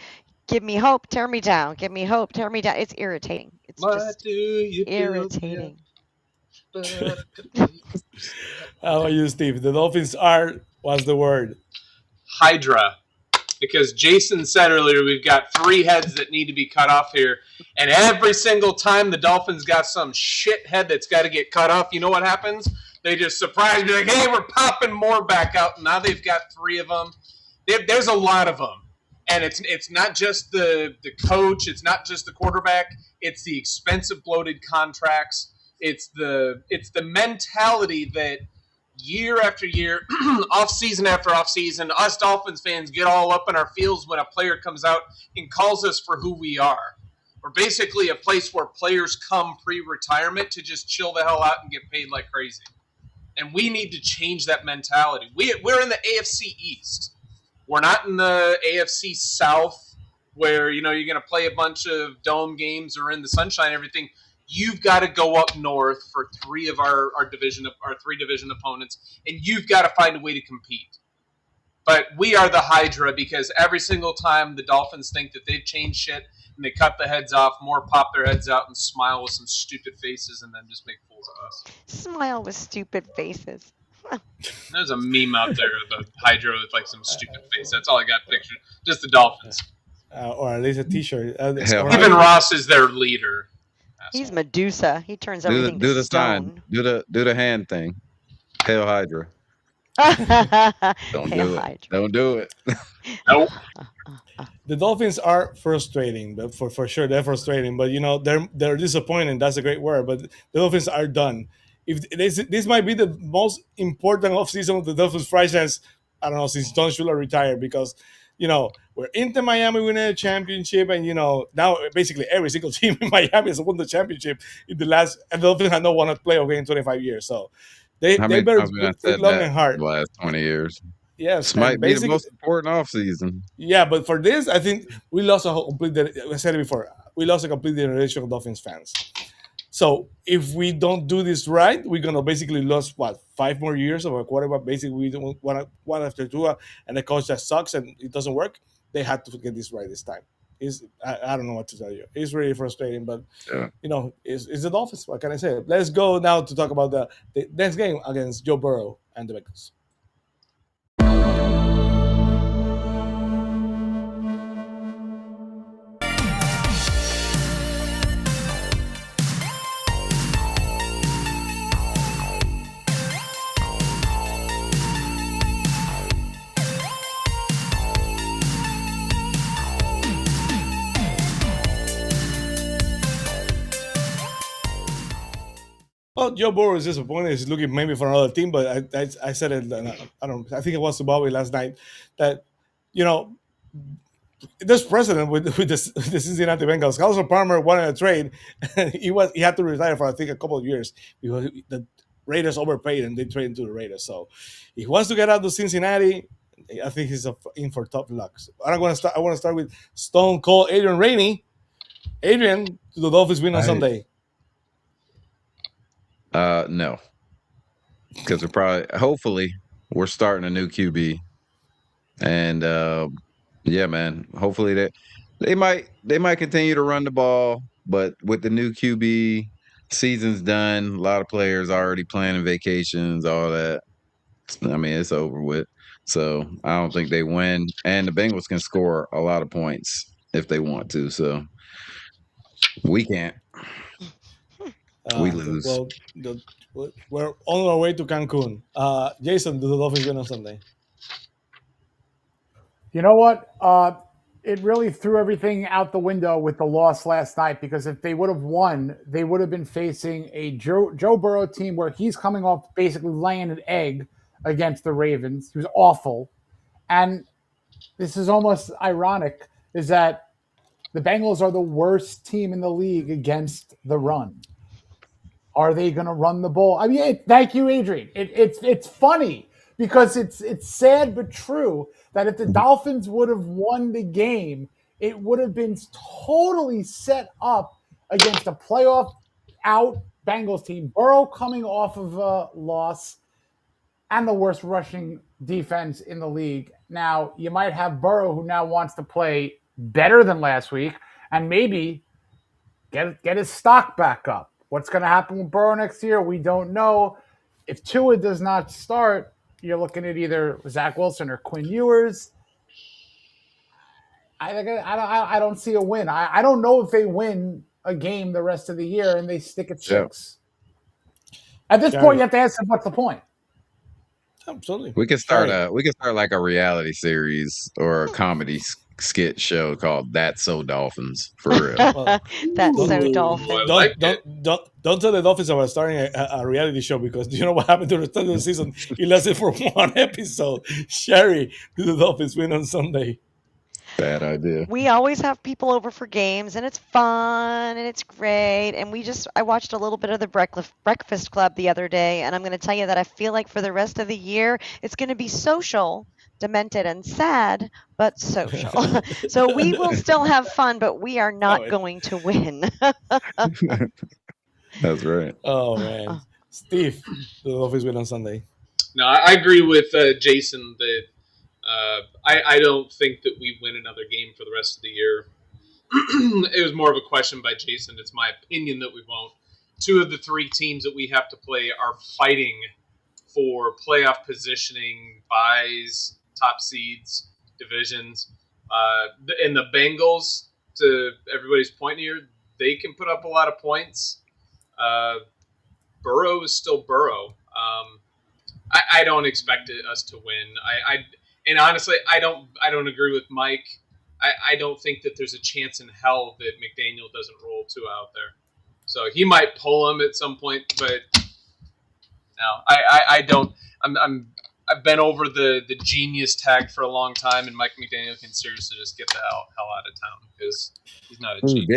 Give me hope, tear me down. Give me hope, tear me down. It's irritating. It's just irritating. How about you, Steve? The Dolphins are, what's the word? Hydra. Because Jason said earlier, we've got 3 heads that need to be cut off here. And every single time the Dolphins got some shit head that's got to get cut off, you know what happens? They just surprise me like, hey, we're popping more back out. And now they've got 3 of them. There's a lot of them. And it's not just the coach. It's not just the quarterback. It's the expensive bloated contracts. It's the mentality that year after year, off season after off season, us Dolphins fans get all up in our feels when a player comes out and calls us for who we are. We're basically a place where players come pre-retirement to just chill the hell out and get paid like crazy. And we need to change that mentality. We're in the AFC East. We're not in the AFC South where, you know, you're going to play a bunch of dome games or in the sunshine and everything. You've got to go up north for 3 of our 3 division opponents, and you've got to find a way to compete. But we are the Hydra because every single time the Dolphins think that they've changed shit and they cut the heads off, more pop their heads out and smile with some stupid faces and then just make fools of us. Smile with stupid faces. There's a meme out there of a Hydra with like some stupid face. That's all I got pictured. Just the Dolphins. Or at least a T-shirt. Even Ross is their leader. He's Medusa. He turns everything do to the stone. sign. Do the hand thing. Hail Hydra. Don't do it. Don't do it. Nope. The Dolphins are frustrating, but for sure they're frustrating. But you know they're disappointing. That's a great word. But the Dolphins are done. If this might be the most important offseason of the Dolphins franchise, I don't know, since Don Shula retired, because you know we're into Miami winning a championship, and you know now basically every single team in Miami has won the championship in the last, and the Dolphins have not won a playoff game in 25 years. So they better think long and hard. The last 20 years. Yes, this might be the most important offseason. Yeah, but for this, I think we lost a complete. I said it before. We lost a complete generation of Dolphins fans. So if we don't do this right, we're gonna basically lose 5 more years of a quarterback. Basically, we don't want one after two, and a coach that sucks and it doesn't work. They had to get this right this time. I don't know what to tell you. It's really frustrating, but you know, it's the Dolphins. What can I say? Let's go now to talk about the next game against Joe Burrow and the Bengals. Well, Joe Burrow is disappointed. He's looking maybe for another team, but I said it. I don't. I think it was to Bobby last night that you know there's precedent with the Cincinnati Bengals. Carlos Palmer wanted a trade. He had to retire for I think a couple of years because the Raiders overpaid and they traded to the Raiders. So if he wants to get out to Cincinnati, I think he's in for tough luck. So I want to start with Stone Cold Adrian Rainey. Adrian, do the Dolphins win on Sunday? No, because hopefully we're starting a new QB, and yeah, man. Hopefully they might continue to run the ball, but with the new QB, season's done. A lot of players already planning vacations, all that. I mean, it's over with. So I don't think they win, and the Bengals can score a lot of points if they want to. So we can't. We lose. Well, we're on our way to Cancun. Jason, do the Dolphins win on Sunday? You know what? It really threw everything out the window with the loss last night because if they would have won, they would have been facing a Joe Burrow team where he's coming off basically laying an egg against the Ravens. He was awful. And this is almost ironic, is that the Bengals are the worst team in the league against the run. Are they going to run the ball? I mean, thank you, Adrian. It's funny because it's sad but true that if the Dolphins would have won the game, it would have been totally set up against a playoff out Bengals team. Burrow coming off of a loss and the worst rushing defense in the league. Now, you might have Burrow who now wants to play better than last week and maybe get his stock back up. What's going to happen with Burrow next year? We don't know. If Tua does not start, you're looking at either Zach Wilson or Quinn Ewers. I don't see a win. I don't know if they win a game the rest of the year and they stick at 6. At this point, you have to ask them, what's the point? Absolutely. We could start like a reality series or a comedy skit show called "That's So Dolphins" for real. That's so Dolphins. Don't tell the Dolphins about starting a reality show because do you know what happened to the start of the season? It lasted for one episode. Shari, do the Dolphins win on Sunday? Bad idea. We always have people over for games, and it's fun, and it's great. And I watched a little bit of the Breakfast Club the other day, and I'm going to tell you that I feel like for the rest of the year, it's going to be social, demented, and sad, but social. So we will still have fun, but we are not going to win. That's right. Oh, man. Steve, do the Dolphins win on Sunday? No, I agree with Jason that I don't think that we win another game for the rest of the year. It was more of a question by Jason. It's my opinion that we won't. 2 of the 3 teams that we have to play are fighting for playoff positioning, buys, top seeds, divisions. And the Bengals, to everybody's point here, they can put up a lot of points. Burrow is still Burrow. I don't expect us to win. And honestly, I don't agree with Mike. I don't think that there's a chance in hell that McDaniel doesn't roll Tua out there. So he might pull him at some point, but no, I don't. I've been over the genius tag for a long time, and Mike McDaniel can seriously just get the hell out of town because he's not a genius.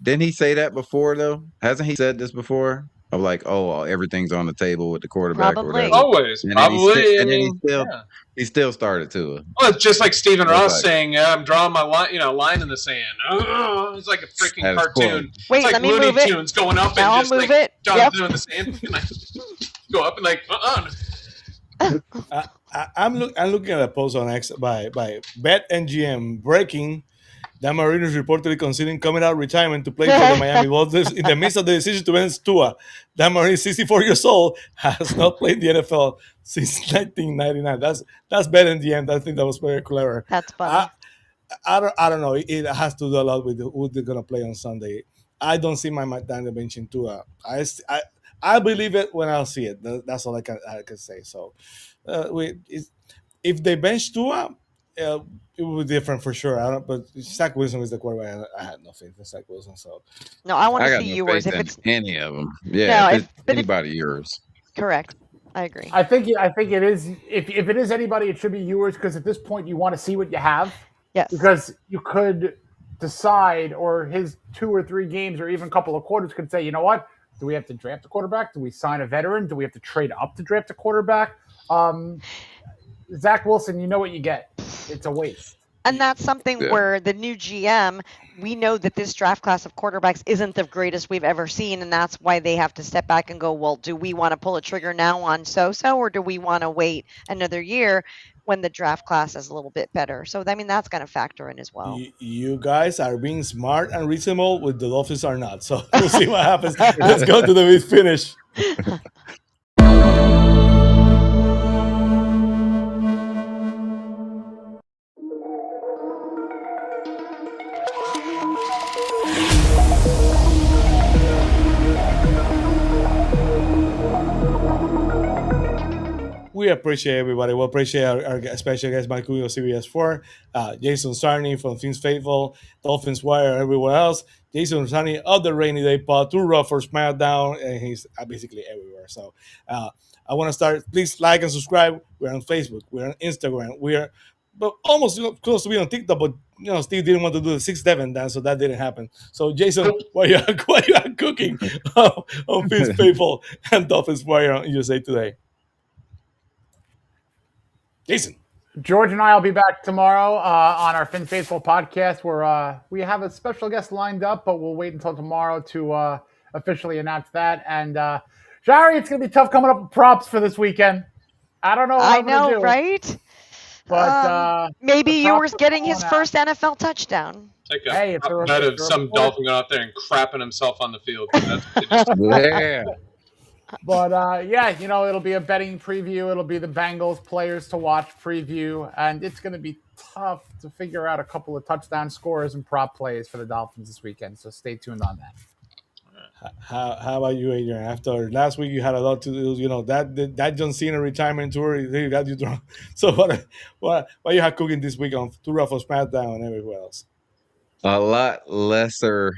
Didn't he say that before though? Hasn't he said this before? Of like, everything's on the table with the quarterback. Probably. Or whatever. Always, and probably. And then he still started to. Well, it's just like Stephen Ross saying, "I'm drawing my line in the sand." It's like a freaking cartoon. Wait, it's like let me Looney move it. Tunes going up Now and just I'll move like it. Jonathan in the sand. Go up and like, I'm looking at a post on X by BetMGM breaking. Dan Marino is reportedly considering coming out of retirement to play for the Miami Dolphins in the midst of the decision to bench Tua. Dan Marino, 64 years old, has not played the NFL since 1999. That's BetMGM. I think that was very clever. That's funny. I don't know. It has to do a lot with who they're gonna play on Sunday. I don't see my Dan benching Tua. I believe it when I see it. That's all I can say. So, if they bench Tua, uh, it would be different for sure. I don't, but Zach Wilson is the quarterback. I had no faith in Zach Wilson. So No, I want I to got see no yours. faith If in it's any of them. Yeah, no, if it's but if anybody yours. correct, I agree. I think it is. If it is anybody, it should be yours because at this point you want to see what you have. Yes. Because you could decide, or his 2 or 3 games, or even a couple of quarters could say, you know what? Do we have to draft a quarterback? Do we sign a veteran? Do we have to trade up to draft a quarterback? Zach Wilson, you know what you get. It's a waste. And that's something Yeah. where the new GM, we know that this draft class of quarterbacks isn't the greatest we've ever seen, and that's why they have to step back and go, well, do we want to pull a trigger now on so-so, or do we want to wait another year when the draft class is a little bit better? So, I mean, that's going to factor in as well. you guys are being smart and reasonable, with the Dolphins are not. So we'll see what happens. Let's go to the mid finish. We appreciate everybody. We appreciate our special guest, Mike Cugno, CBS 4, Jason Sarney from Fins Faithful, Dolphins Wire, everywhere else. Jason Sarney of the Rainy Day Pod, too rough for SmackDown, and he's basically everywhere. So I want to start. Please like and subscribe. We're on Facebook. We're on Instagram. We're almost close to be on TikTok, but Steve didn't want to do the 6'7" dance, so that didn't happen. So Jason, what you are cooking on Fins Faithful and Dolphins Wire on USA Today? Jason. George and I will be back tomorrow on our Fins Faithful podcast, where we have a special guest lined up, but we'll wait until tomorrow to officially announce that. And Shari, it's going to be tough coming up with props for this weekend. I don't know what I'm going to do. Right? But maybe yours getting his first NFL touchdown. Take a bet of some Dolphin going out there and crapping himself on the field. Yeah. But, yeah, it'll be a betting preview. It'll be the Bengals players to watch preview. And it's going to be tough to figure out a couple of touchdown scores and prop plays for the Dolphins this weekend. So stay tuned on that. How about you, Adrian? After last week, you had a lot to do. That John Cena retirement tour, they got you drunk. So what you have cooking this week on Too Rough for SmackDown and everywhere else? A lot lesser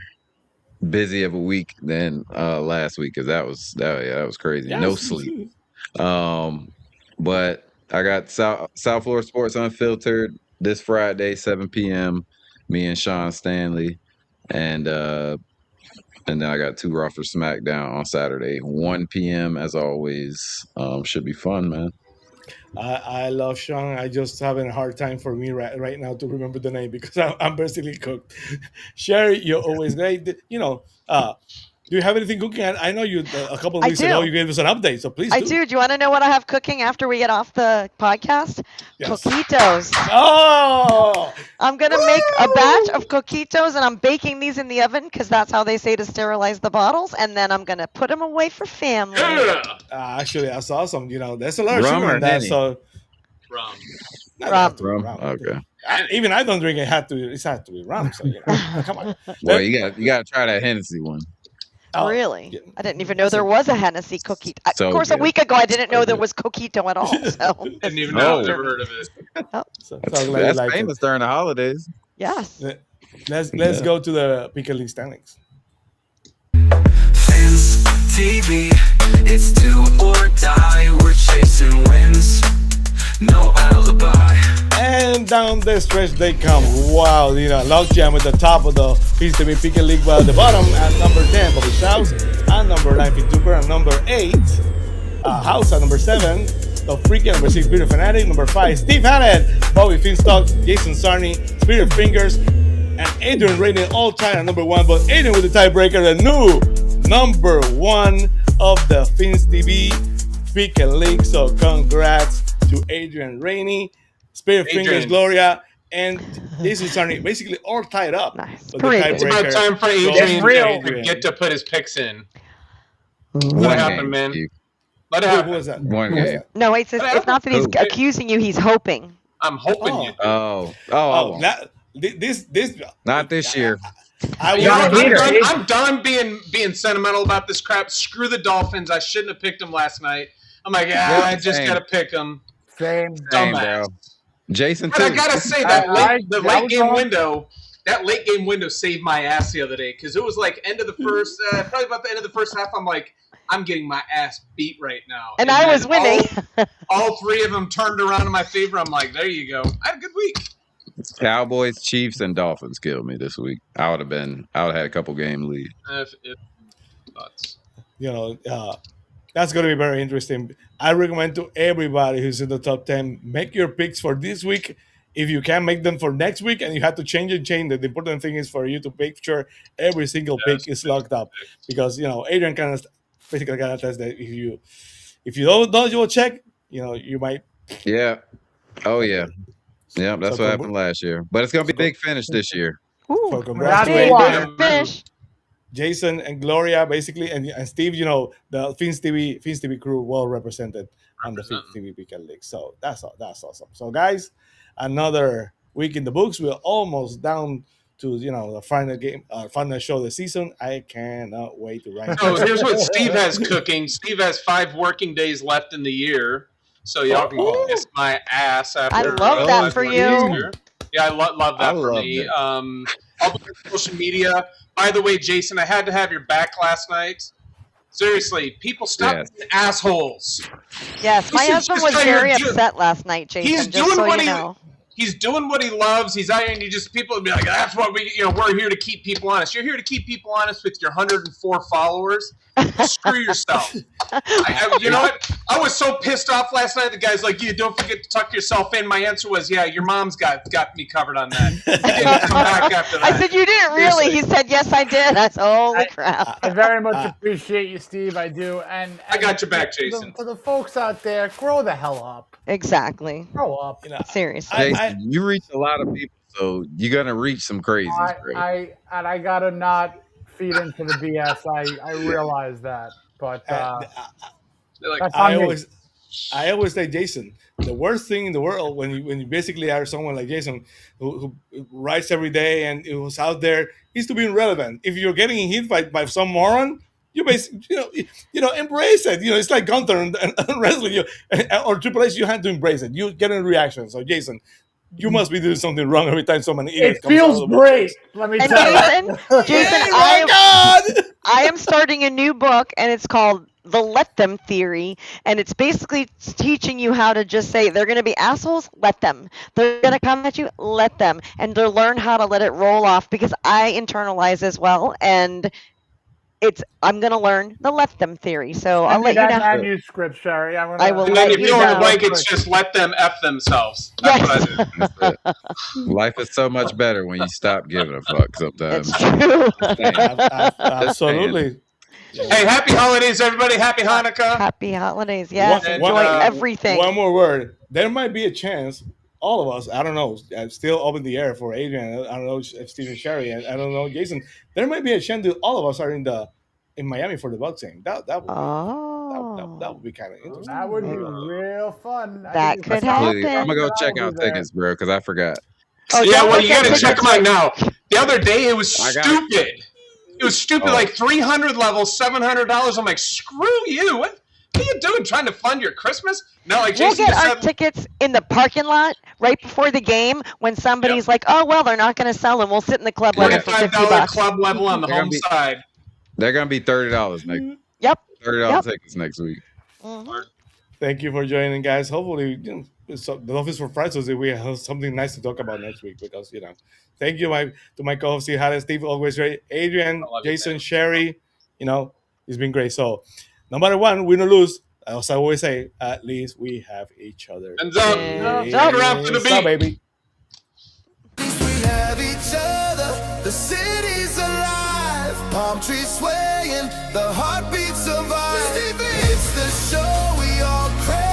busy of a week than last week, because that was crazy. Yes. No sleep. But I got South Florida Sports Unfiltered this Friday, 7 p.m. Me and Sean Stanley, and then I got Too Raw for SmackDown on Saturday, 1 p.m. as always. Should be fun, man. I love Sean. I just having a hard time for me right now to remember the name because I'm basically cooked. Shari, you're always great. Do you have anything cooking? I know you a couple of weeks ago you gave us an update, so please. I do. Do you want to know what I have cooking after we get off the podcast? Yes. Coquitos. Oh! I'm gonna make a batch of coquitos, and I'm baking these in the oven because that's how they say to sterilize the bottles. And then I'm gonna put them away for family. Actually, that's awesome. There's a lot of sugar in that. So rum. Okay. Even I don't drink it. It has to be rum. So come on. Well, you got to try that Hennessy one. Oh, really? Yeah. I didn't even know there was a Hennessy coquito. So of course, a week ago I didn't know there was coquito at all. So. Didn't even know. Never heard of it. Oh. That's famous during the holidays. Yes. Let's go to the Pickle League standings. Fins TV, it's do or die. We're chasing wins. No alibi. And down the stretch they come. Wow, Logjam at the top of the Fins TV Pickle League, while at the bottom at number 10, Bobby Shouse, at number 9, Pete Duper, at number 8, House at number 7, The Freaky, number 6, Spirit Fanatic, number 5, Steve Hallett, Bobby Finstock, Jason Sarney, Spirit Fingers, and Adrian Rainey all tied at number 1, but Adrian with the tiebreaker, the new number 1 of the Fins TV Pickle League. So congrats to Adrian Rainey, Spirit Fingers, Gloria, and Jason Sarney, basically all tied up. Nice. It's about time for Adrian to get to put his picks in. What happened, man? Let it happen. Who was that? No, wait, it's not that he's accusing you, he's hoping. I'm hoping you do. This not this year. I'm done being sentimental about this crap. Screw the Dolphins. I shouldn't have picked them last night. I'm like, I just got to pick them. Same, bro. Jason But I too. gotta say that that late game was window. That late game window saved my ass the other day because it was like end of the first, probably about the end of the first half. I'm like, I'm getting my ass beat right now. And I was then winning. All three of them turned around in my favor. I'm like, there you go. I had a good week. Cowboys, Chiefs, and Dolphins killed me this week. I would have had a couple game lead. If nuts. You know, that's going to be very interesting. I recommend to everybody who's in the top 10, make your picks for this week. If you can make them for next week and you have to change, the important thing is for you to make sure every single pick is locked up. Because, Adrian basically can attest that if you don't double check, you might. Yeah. Oh, yeah. Yeah, that's So what happened last year. But it's going to be big finish this year. Ooh, So congrats to Big Adrian, finish. Jason, and Gloria, basically, and Steve. The Fins TV crew well represented on the Fins TV Weekend League. So that's awesome. So guys, another week in the books. We're almost down to the final game, final show of the season. I cannot wait to write. So here's what Steve has cooking. Steve has 5 working days left in the year, so y'all can kiss my ass after. I love that for you. Year. Yeah, I love that for me. I'll be on social media. By the way, Jason, I had to have your back last night. Seriously, people stop being assholes. Yes, my husband was very upset last night, Jason. He's just doing so what you know. He's doing what he loves. He's out here, and people would be like, "That's what we're here to keep people honest." You're here to keep people honest with your 104 followers. Screw yourself. You know what? I was so pissed off last night. The guy's like, "You don't forget to tuck yourself in." My answer was, "Yeah, your mom's got me covered on that." I didn't come back after that. I said, "You didn't really?" He said, "Yes, I did." I said, "Holy crap!" I very much appreciate you, Steve. I do, and I got your back, Jason. For the folks out there, grow the hell up. Exactly. Grow up. Seriously. Jason, you reach a lot of people, so you're gonna reach some crazies. I gotta not feed into the BS. I realize that, but I always say, Jason, the worst thing in the world when you basically are someone like Jason who writes every day and who's out there is to be irrelevant. If you're getting hit by some moron, you basically embrace it. It's like Gunther and wrestling, or Triple H. You have to embrace it. You get a reaction. So Jason, you must be doing something wrong every time someone. It feels great. Let me tell you. Jason, I am starting a new book, and it's called The Let Them Theory, and it's basically teaching you how to just say they're going to be assholes, let them. They're going to come at you, let them, and to learn how to let it roll off, because I internalize as well, and I'm going to learn the let them theory. So I'll let you know. Manuscript, Shari. I will and let then if you you don't know. like it's just let them F themselves. That's what I do. Life is so much better when you stop giving a fuck sometimes. It's true. Absolutely. Hey, happy holidays, everybody. Happy Hanukkah. Happy holidays. Yes, enjoy everything. One more word. There might be a chance, all of us, I don't know, I'm still up in the air for Adrian. I don't know if Steve and Shari, I don't know, Jason. There might be a chance that all of us are in Miami for the Bucks game. That would be kind of interesting. That would be real fun. That could happen. I'm gonna go check out tickets, bro, because I forgot. Oh, yeah, don't well, you forget got to check them out now. The other day, it was stupid. It was stupid, like 300 levels, $700. I'm like, screw you. What are you doing, trying to fund your Christmas? No, like We'll Jason get just our said, tickets in the parking lot right before the game when somebody's like, oh, well, they're not going to sell them. We'll sit in the club level for $50. $25 club level on the home side. They're gonna be $30 next. Yep. $30 tickets next week. Thank you for joining, guys. Hopefully, the Dolphins for Friday, so we have something nice to talk about next week. Because thank you, to my co-host, Hallett, Steve, always great. Adrian, Jason, Shari, it's been great. So, no matter what, win or lose, as I always say, at least we have each other. Hands up. Jump around to the beat. Baby. We have each other. The city's alive. Palm trees swaying. The heartbeat survives. It's the show we all crave.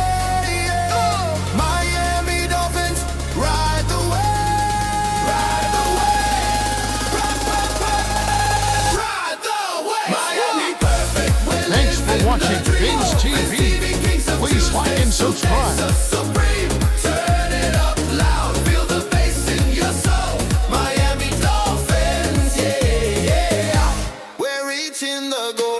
Miami Dolphins ride the wave. Ride the wave. Ride the wave. Miami perfect. Thanks for watching Fins TV. Please like and subscribe. Turn it up loud. Feel the bass in your soul. Miami Dolphins, yeah. We're reaching the goal.